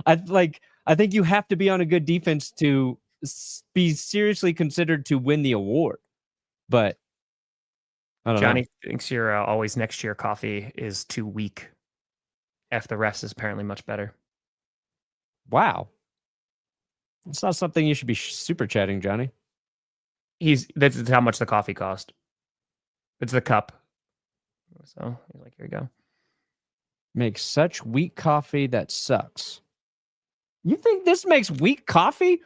I think you have to be on a good defense to be seriously considered to win the award. But I don't know. Johnny thinks your always next year coffee is too weak. The rest is apparently much better. Wow. It's not something you should be super chatting, Johnny. That's how much the coffee cost. It's the cup. So he's like, here you go. Makes such weak coffee that sucks. You think this makes weak coffee?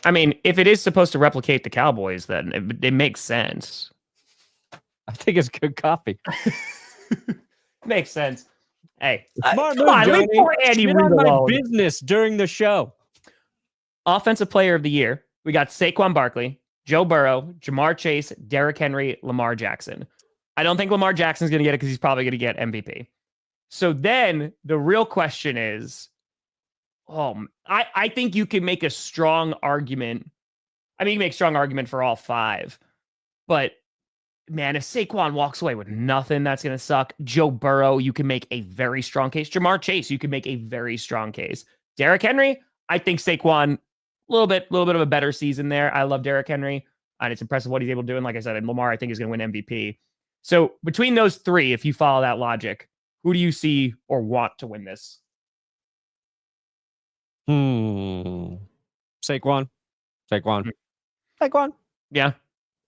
I mean, if it is supposed to replicate the Cowboys, then it makes sense. I think it's good coffee. Makes sense. Hey, Smart come move, on, leave poor Andy Reid on my alone. business during the show. Offensive Player of the Year. We got Saquon Barkley, Joe Burrow, Jamar Chase, Derrick Henry, Lamar Jackson. I don't think Lamar Jackson's going to get it because he's probably going to get MVP. So then the real question is, I think you can make a strong argument. I mean, you can make a strong argument for all five. But, man, if Saquon walks away with nothing, that's going to suck. Joe Burrow, you can make a very strong case. Jamar Chase, you can make a very strong case. Derrick Henry, I think Saquon, a little bit of a better season there. I love Derrick Henry, and it's impressive what he's able to do. And like I said, and Lamar, I think, is going to win MVP. So between those three, if you follow that logic, who do you see or want to win this? Saquon. Yeah,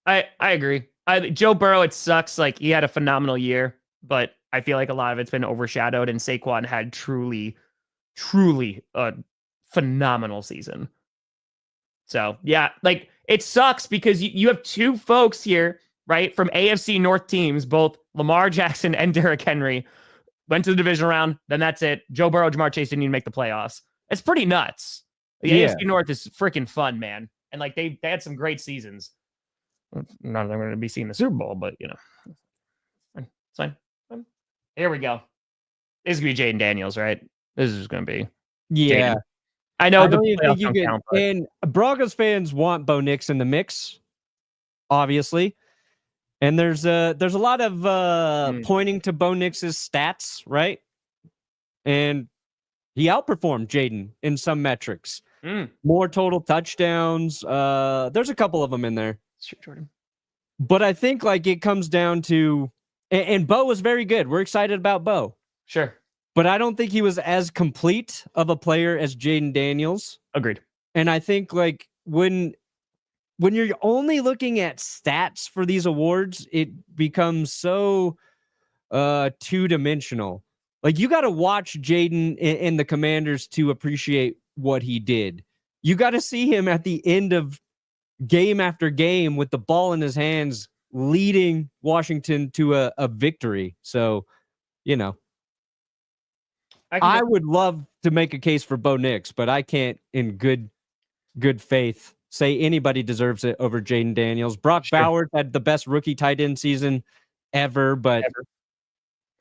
I agree. Joe Burrow, it sucks. Like, he had a phenomenal year, but I feel like a lot of it's been overshadowed, and Saquon had truly a phenomenal season. So, yeah, like, it sucks because you have two folks here, right, from AFC North teams, both Lamar Jackson and Derrick Henry, went to the divisional round. Then that's it. Joe Burrow, Jamar Chase didn't even make the playoffs. It's pretty nuts. The AFC North is freaking fun, man. And, like, they had some great seasons. Not that I'm going to be seeing the Super Bowl, but, you know, it's fine. Here we go. This is going to be Jayden Daniels, right? This is going to be. Yeah. Jayden. I know I the don't even think playoffs you don't can. count, but And Broncos fans want Bo Nix in the mix, obviously. And there's a lot of pointing to Bo Nix's stats, right? And he outperformed Jayden in some metrics. More total touchdowns. There's a couple of them in there. Sure, Jordan. But I think, like, it comes down to, and Bo was very good. We're excited about Bo. Sure. But I don't think he was as complete of a player as Jayden Daniels. Agreed. And I think, like, when you're only looking at stats for these awards, it becomes so two-dimensional. Like, you got to watch Jayden and the Commanders to appreciate what he did. You got to see him at the end of game after game with the ball in his hands, leading Washington to a victory. So, you know, I would love to make a case for Bo Nix, but I can't in good faith say anybody deserves it over Jayden Daniels. Brock Bowers had the best rookie tight end season ever, but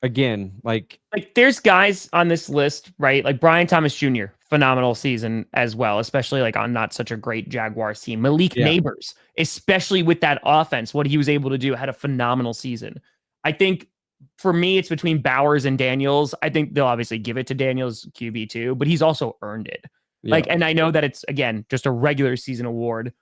again, like there's guys on this list, right? Like Brian Thomas Jr., phenomenal season as well, especially like on not such a great Jaguars team. Malik Neighbors, especially with that offense, what he was able to do, had a phenomenal season. I think for me, it's between Bowers and Daniels. I think they'll obviously give it to Daniels QB too, but he's also earned it. Like, and I know that it's, again, just a regular season award,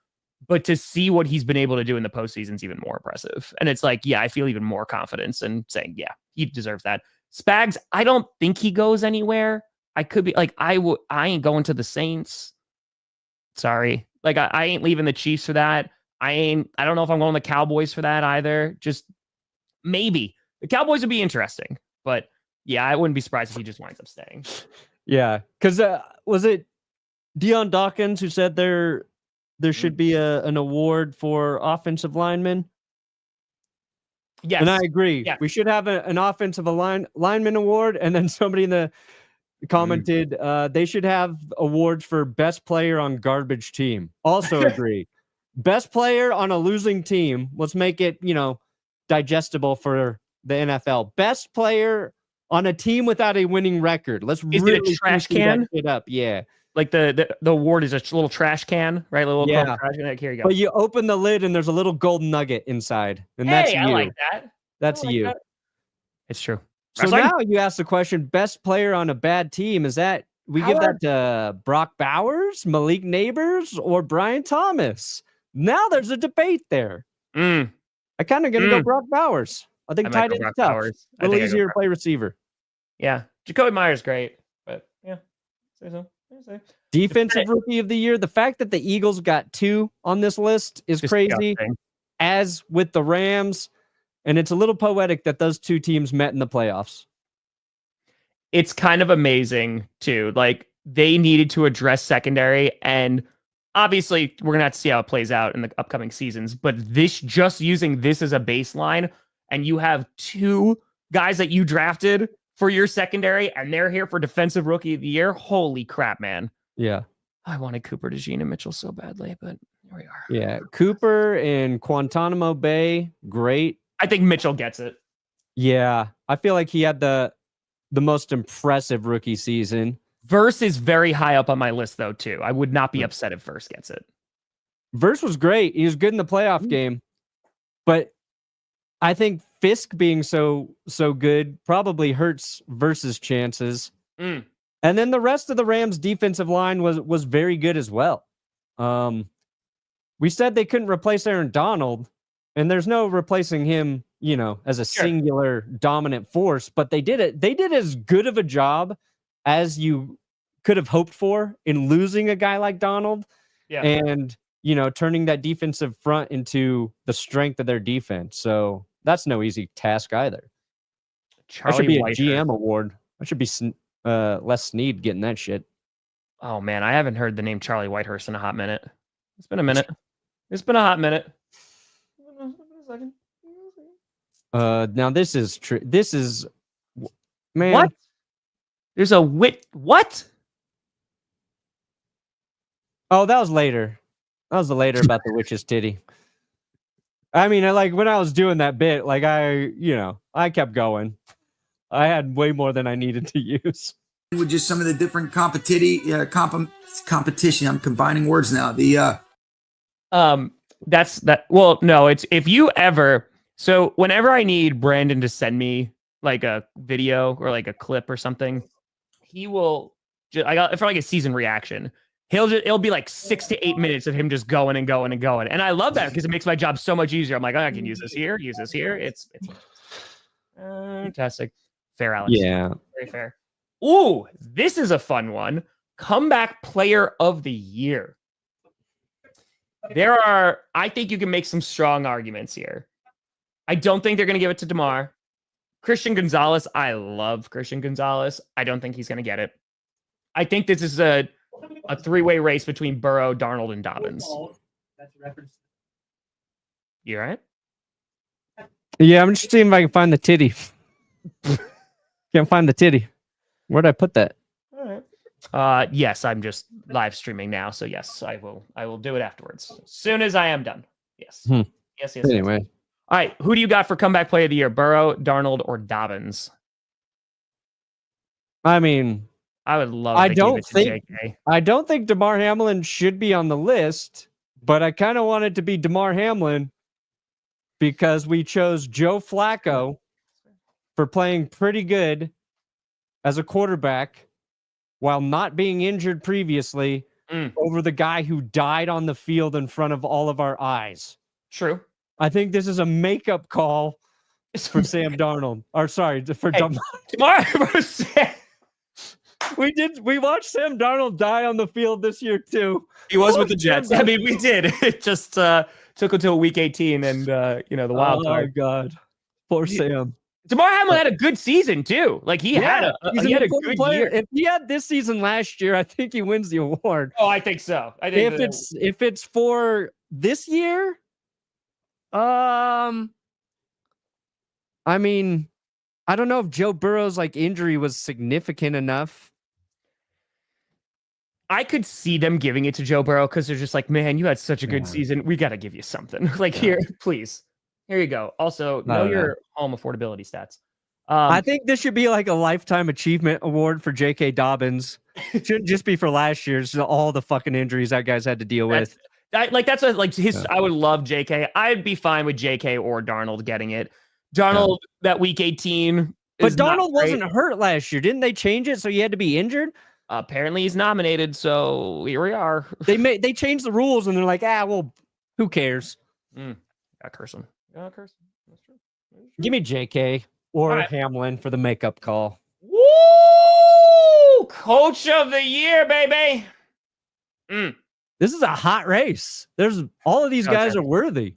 but to see what he's been able to do in the postseason is even more impressive. And it's like, yeah, I feel even more confidence in saying, yeah, he deserves that. Spags, I don't think he goes anywhere. I could be like, I ain't going to the Saints. Sorry. Like, I ain't leaving the Chiefs for that. I don't know if I'm going to the Cowboys for that either. Just maybe. The Cowboys would be interesting, but yeah, I wouldn't be surprised if he just winds up staying. Yeah. Cause was it Deion Dawkins who said there should be an award for offensive linemen? Yes. And I agree. Yes. We should have an offensive lineman award. And then somebody in the commented they should have awards for best player on garbage team. Also agree. Best player on a losing team. Let's make it, digestible for the NFL. Best player on a team without a winning record. Let's really it a trash can? That up. Yeah. Like the award is a little trash can, right? A little trash can. Like, here you go. But you open the lid and there's a little golden nugget inside. And that's you. I like that. That's you. That. It's true. So now you ask the question, best player on a bad team, is that we give that to Brock Bowers, Malik Neighbors, or Brian Thomas? Now there's a debate there. I kind of going to go Brock Bowers. I think tight end's tough. A little easier to play receiver. Yeah. Jacoby Meyer's great, but yeah. Say so. Defensive rookie of the year. The fact that the Eagles got 2 on this list is just crazy, as with the Rams. And it's a little poetic that those 2 teams met in the playoffs. It's kind of amazing, too. Like, they needed to address secondary, and obviously, we're going to have to see how it plays out in the upcoming seasons. But just using this as a baseline, and you have 2 guys that you drafted for your secondary, and they're here for defensive rookie of the year. Holy crap, man. Yeah. I wanted Cooper DeJean and Mitchell so badly, but here we are. Yeah. Cooper and Guantanamo Bay, great. I think Mitchell gets it. Yeah. I feel like he had the most impressive rookie season. Verse is very high up on my list, though, too. I would not be upset if Verse gets it. Verse was great. He was good in the playoff game. But I think Fisk being so good probably hurts Verse's chances. And then the rest of the Rams' defensive line was very good as well. We said they couldn't replace Aaron Donald, and there's no replacing him, as a singular dominant force, but they did it. They did as good of a job as you could have hoped for in losing a guy like Donald. Yeah. And, turning that defensive front into the strength of their defense. So that's no easy task either. That should be a GM award. That should be Les Snead getting that shit. Oh, man. I haven't heard the name Charlie Whitehurst in a hot minute. It's been a minute. It's been a hot minute. Now this is true. This is, man. What? There's a what? Oh, that was later. That was the later about the witch's titty. I mean, when I was doing that bit, I kept going. I had way more than I needed to use. With just some of the different competition. I'm combining words now. That's that. Well, no, it's if you ever. So whenever I need Brandon to send me like a video or like a clip or something, he will. I got for like a season reaction. It'll be like 6 to 8 minutes of him just going and going and going. And I love that because it makes my job so much easier. I'm like, I can use this here, use this here. It's fantastic. Fair, Alex. Yeah. Very fair. Ooh, this is a fun one. Comeback player of the year. I think you can make some strong arguments here. I don't think they're going to give it to DeMar. Christian Gonzalez. I love Christian Gonzalez. I don't think he's going to get it. I think this is a 3-way race between Burrow, Darnold, and Dobbins. That's a reference. You all right? Yeah, I'm just seeing if I can find the titty. Can't find the titty. Where'd I put that? All right. Yes, I'm just live streaming now, so yes, I will do it afterwards. As soon as I am done. Yes. Yes. Anyway. All right, who do you got for comeback player of the year? Burrow, Darnold, or Dobbins? I mean, I would love I to don't give it to think JK. I don't think DeMar Hamlin should be on the list, but I kind of want it to be DeMar Hamlin because we chose Joe Flacco for playing pretty good as a quarterback while not being injured previously over the guy who died on the field in front of all of our eyes. True. I think this is a makeup call for Sam Darnold. Or sorry, for DeMar. We watched Sam Darnold die on the field this year too. He was with the Jets. I mean, we did. It just took until week 18 and the wild card. Oh God. Poor Sam. DeMar Hamlin had a good season too. Like he had a good player. year. If he had this season last year, I think he wins the award. Oh, I think so. I think if it's for this year, I mean, I don't know if Joe Burrow's injury was significant enough. I could see them giving it to Joe Burrow because they're just like, man, you had such a good season. We got to give you something. Here, please. Here you go. Also, know your home affordability stats. I think this should be like a lifetime achievement award for J.K. Dobbins. Shouldn't just be for last year's all the fucking injuries that guy's had to deal with. I would love J.K. I'd be fine with J.K. or Darnold getting it. Darnold that week 18. But Darnold wasn't hurt last year. Didn't they change it so he had to be injured? Apparently he's nominated, so here we are. They changed the rules and they're like, well, who cares? Got curse him. That's true. Give me JK or Hamlin for the makeup call. Woo! Coach of the year, baby. This is a hot race. There's all of these guys are worthy.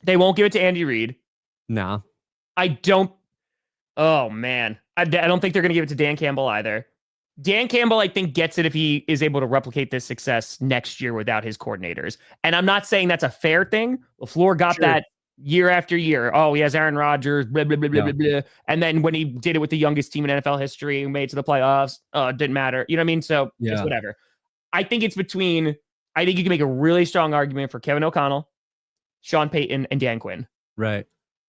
They won't give it to Andy Reid. No. I don't. Oh man. I don't think they're going to give it to Dan Campbell either. Dan Campbell, I think, gets it if he is able to replicate this success next year without his coordinators. And I'm not saying that's a fair thing. LaFleur got that year after year. Oh, he has Aaron Rodgers, blah, blah, blah, blah, blah, blah. And then when he did it with the youngest team in NFL history, who made it to the playoffs, it didn't matter. You know what I mean? So it's whatever. I think you can make a really strong argument for Kevin O'Connell, Sean Payton, and Dan Quinn. Right.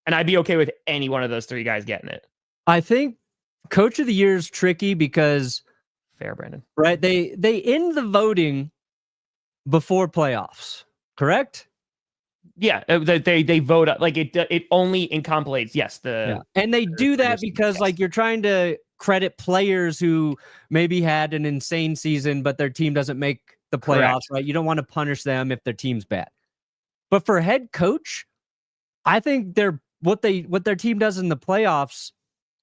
And I'd be okay with any one of those three guys getting it. I think Coach of the Year is tricky because fair, Brandon. Right. They end the voting before playoffs, correct? Yeah. They vote up it only encapsulates. Yes. And they do that because you're trying to credit players who maybe had an insane season, but their team doesn't make the playoffs, correct. Right? You don't want to punish them if their team's bad. But for head coach, I think what their team does in the playoffs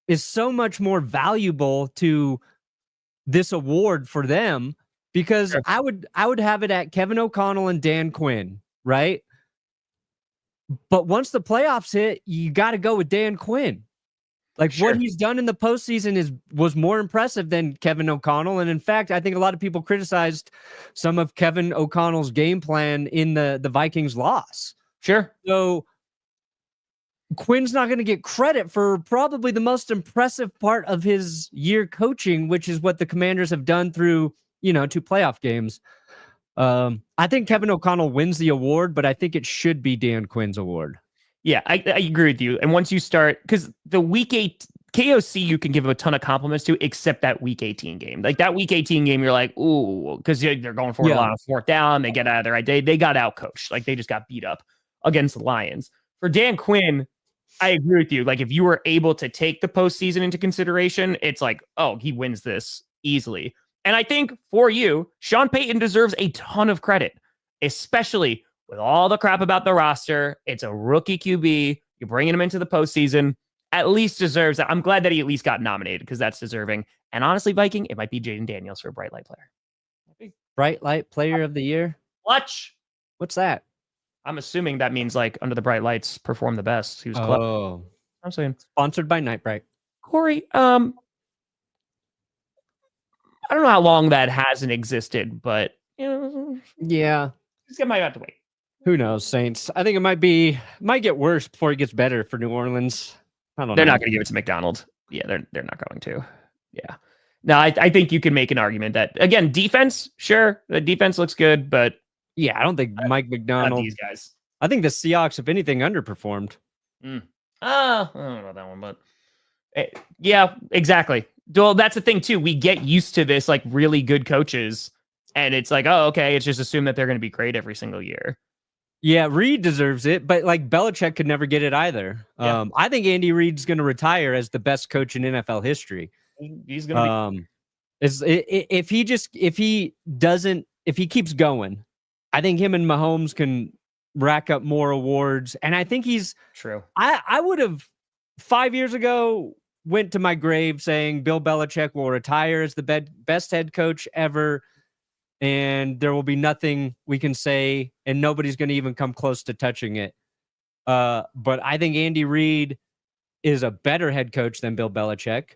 is so much more valuable to this award for them because I would have it at Kevin O'Connell and Dan Quinn, right? But once the playoffs hit, you got to go with Dan Quinn. What he's done in the postseason was more impressive than Kevin O'Connell. And in fact, I think a lot of people criticized some of Kevin O'Connell's game plan in the Vikings loss. Sure. So Quinn's not going to get credit for probably the most impressive part of his year coaching, which is what the Commanders have done through, 2 playoff games. I think Kevin O'Connell wins the award, but I think it should be Dan Quinn's award. Yeah, I agree with you. And once you start, because the week 8 KOC, you can give a ton of compliments to, except that week 18 game. That week 18 game, you're like, ooh, because they're going for a lot of fourth down. They get out of their idea. They got out coached. They just got beat up against the Lions. For Dan Quinn, I agree with you. If you were able to take the postseason into consideration, it's he wins this easily. And I think for you, Sean Payton deserves a ton of credit, especially with all the crap about the roster. It's a rookie QB. You're bringing him into the postseason. At least deserves that. I'm glad that he at least got nominated because that's deserving. And honestly, Viking, it might be Jayden Daniels for a Bright Light Player. Bright Light Player of the Year? Clutch. What's that? I'm assuming that means under the bright lights, perform the best. He was clutch. Oh, I'm saying sponsored by Night Bright. Corey, I don't know how long that hasn't existed, but yeah, this might have to wait. Who knows, Saints? I think it might get worse before it gets better for New Orleans. I don't know. They're not going to give it to McDonald. Yeah, they're not going to. Yeah. No, I think you can make an argument that, again, defense, sure, the defense looks good, but yeah, I don't think Mike McDonald. These guys. I think the Seahawks, if anything, underperformed. I don't know about that one, but yeah, exactly. Well, that's the thing too. We get used to this, like really good coaches, and it's like, oh, okay, it's just assume that they're going to be great every single year. Yeah, Reed deserves it, but like Belichick could never get it either. Yeah. I think Andy Reid's going to retire as the best coach in NFL history. He's going to if he keeps going, I think him and Mahomes can rack up more awards. And I think he's true. I would have 5 years ago went to my grave saying Bill Belichick will retire as the best head coach ever. And there will be nothing we can say, and nobody's going to even come close to touching it. But I think Andy Reid is a better head coach than Bill Belichick.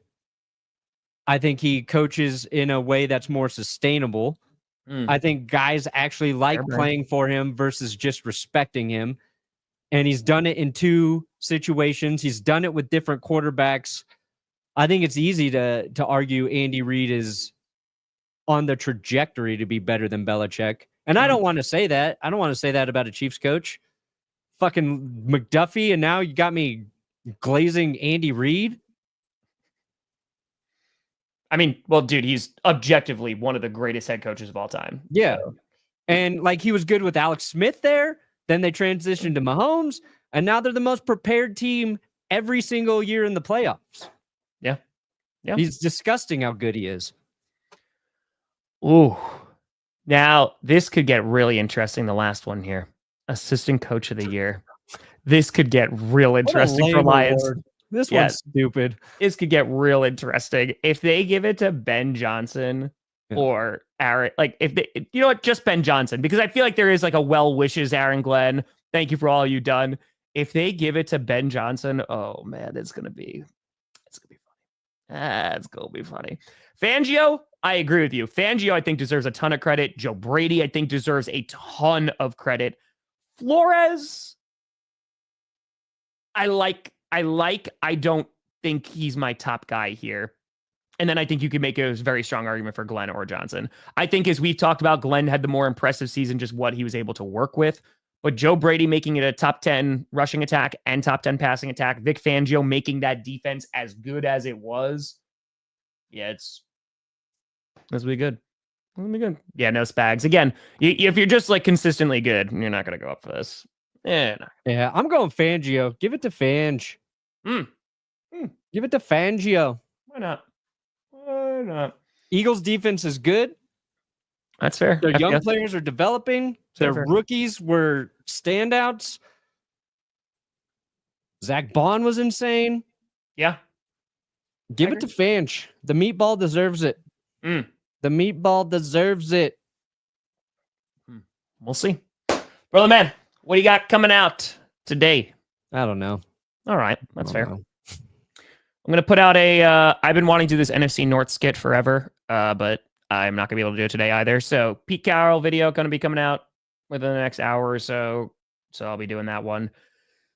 I think he coaches in a way that's more sustainable. I think guys actually like playing for him versus just respecting him. And he's done it in 2 situations. He's done it with different quarterbacks. I think it's easy to argue Andy Reid is on the trajectory to be better than Belichick. And I don't want to say that. I don't want to say that about a Chiefs coach. Fucking McDuffie, and now you got me glazing Andy Reid. I mean, well, dude, he's objectively one of the greatest head coaches of all time. Yeah. So. And like he was good with Alex Smith there. Then they transitioned to Mahomes, and now they're the most prepared team every single year in the playoffs. Yeah. Yeah. He's disgusting how good he is. Ooh. Now, this could get really interesting, the last one here. Assistant Coach of the Year. This could get real interesting for Lions. Award. This one's stupid. This could get real interesting. If they give it to Ben Johnson or Aaron, like if they, you know what, just Ben Johnson, because I feel like there is like a well wishes, Aaron Glenn. Thank you for all you've done. If they give it to Ben Johnson, oh man, it's gonna be funny. It's gonna be funny. Fangio, I agree with you. Fangio, I think, deserves a ton of credit. Joe Brady, I think, deserves a ton of credit. Flores, I don't think he's my top guy here. And then I think you could make a very strong argument for Glenn or Johnson. I think, as we've talked about, Glenn had the more impressive season, just what he was able to work with. But Joe Brady making it a top 10 rushing attack and top 10 passing attack. Vic Fangio making that defense as good as it was. Yeah, it's going to be good. It's going to be good. Yeah, no Spags. Again, if you're just like consistently good, you're not going to go up for this. Yeah, I'm going Fangio. Give it to Fange. Give it to Fangio. Why not? Why not? Eagles defense is good. That's fair. Their young players are developing. Their fair. Rookies were standouts. Zach Bond was insane. Yeah. Give it to Fange. The meatball deserves it. The meatball deserves it. We'll see. Brother man, what do you got coming out today? I don't know. All right. That's fair. I'm going to put out I've been wanting to do this NFC North skit forever, but I'm not going to be able to do it today either. So Pete Carroll video going to be coming out within the next hour or so. So I'll be doing that one.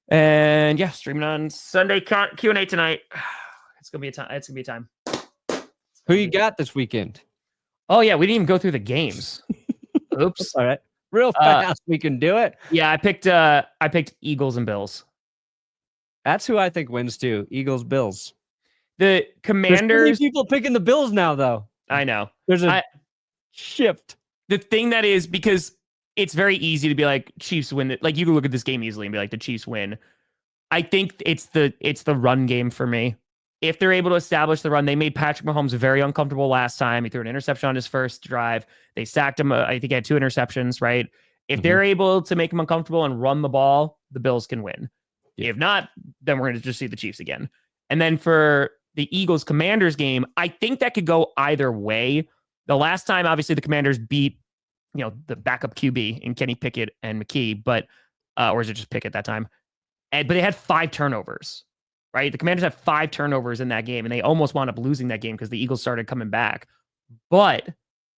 And yeah, streaming on Sunday Q&A tonight. It's going to be a time. It's going to be a time. Who you got this weekend? Oh yeah, we didn't even go through the games. Oops. All right. Real fast, we can do it. Yeah, I picked Eagles and Bills. That's who I think wins too. Eagles, Bills. The Commanders. There's too many people picking the Bills now, though. I know. There's a shift. The thing that is, because it's very easy to be like Chiefs win. Like you can look at this game easily and be like the Chiefs win. I think it's the run game for me. If they're able to establish the run, they made Patrick Mahomes very uncomfortable last time. He threw an interception on his first drive. They sacked him. I think he had 2 interceptions, right? If they're able to make him uncomfortable and run the ball, the Bills can win. Yeah. If not, then we're going to just see the Chiefs again. And then for the Eagles Commanders game, I think that could go either way. The last time, obviously, the Commanders beat, the backup QB in Kenny Pickett and McKee, but or is it just Pickett that time? But they had 5 turnovers. Right? The Commanders had 5 turnovers in that game, and they almost wound up losing that game because the Eagles started coming back. But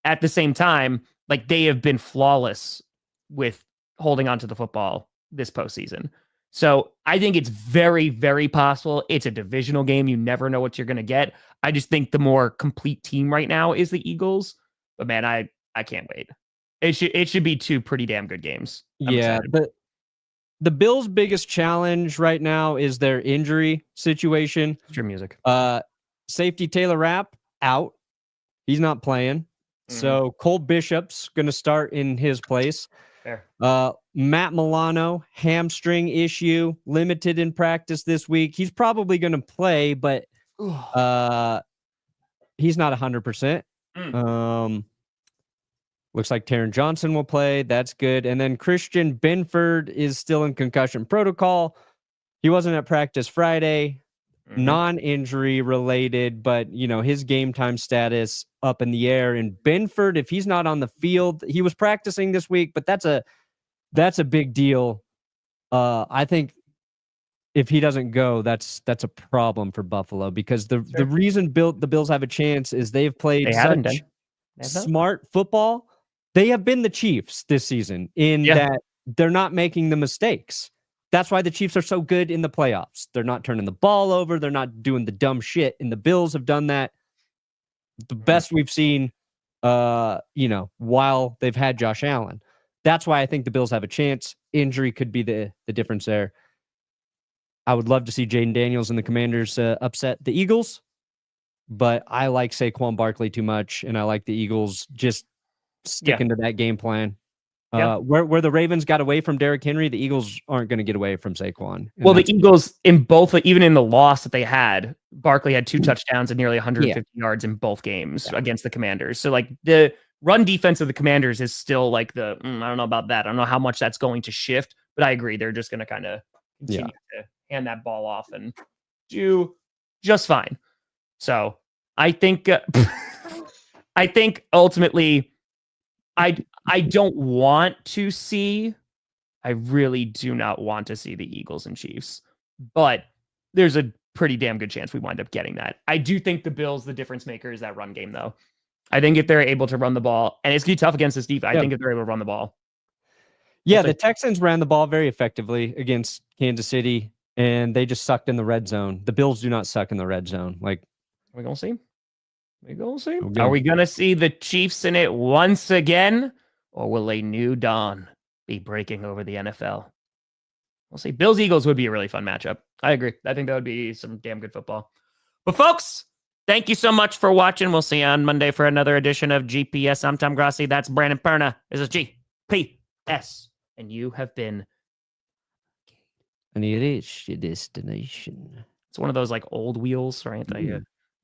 at the same time, like they have been flawless with holding on to the football this postseason. So I think it's very, very possible. It's a divisional game. You never know what you're going to get. I just think the more complete team right now is the Eagles. But man, I can't wait. It should be 2 pretty damn good games. I'm excited. The Bills' biggest challenge right now is their injury situation. It's your music. safety Taylor Rapp out. He's not playing. So Cole Bishop's going to start in his place. Fair. Matt Milano, hamstring issue, limited in practice this week. He's probably going to play, but he's not 100%. Looks like Taron Johnson will play. That's good. And then Christian Benford is still in concussion protocol. He wasn't at practice Friday. Non-injury related, but his game time status up in the air. And Benford, if he's not on the field, he was practicing this week, but that's a big deal. I think if he doesn't go, that's a problem for Buffalo, because the reason the Bills have a chance is they've played such smart football. They have been the Chiefs this season in that they're not making the mistakes. That's why the Chiefs are so good in the playoffs. They're not turning the ball over. They're not doing the dumb shit. And the Bills have done that the best we've seen, while they've had Josh Allen. That's why I think the Bills have a chance. Injury could be the difference there. I would love to see Jayden Daniels and the Commanders upset the Eagles, but I like Saquon Barkley too much, and I like the Eagles just sticking to that game plan. Where the Ravens got away from Derrick Henry, the Eagles aren't going to get away from Saquon. Well, the Eagles in both, even in the loss that they had, Barkley had 2 touchdowns and nearly 150 yards in both games against the Commanders. So like the run defense of the Commanders is still like I don't know about that. I don't know how much that's going to shift, but I agree. They're just going to kind of continue to hand that ball off and do just fine. So I think, ultimately, I don't want to see. I really do not want to see the Eagles and Chiefs, but there's a pretty damn good chance we wind up getting that. I do think the Bills, the difference maker is that run game, though. I think if they're able to run the ball, and it's going to be tough against this defense, I think if they're able to run the ball. Yeah, the Texans ran the ball very effectively against Kansas City, and they just sucked in the red zone. The Bills do not suck in the red zone. Like, we're going to see. We're going to see. Okay. Are we going to see the Chiefs in it once again, or will a new dawn be breaking over the NFL? We'll see. Bills-Eagles would be a really fun matchup. I agree. I think that would be some damn good football. But folks, thank you so much for watching. We'll see you on Monday for another edition of GPS. I'm Tom Grossi. That's Brandon Perna. This is GPS. And you have been... And you reached your destination. It's one of those like old wheels, right?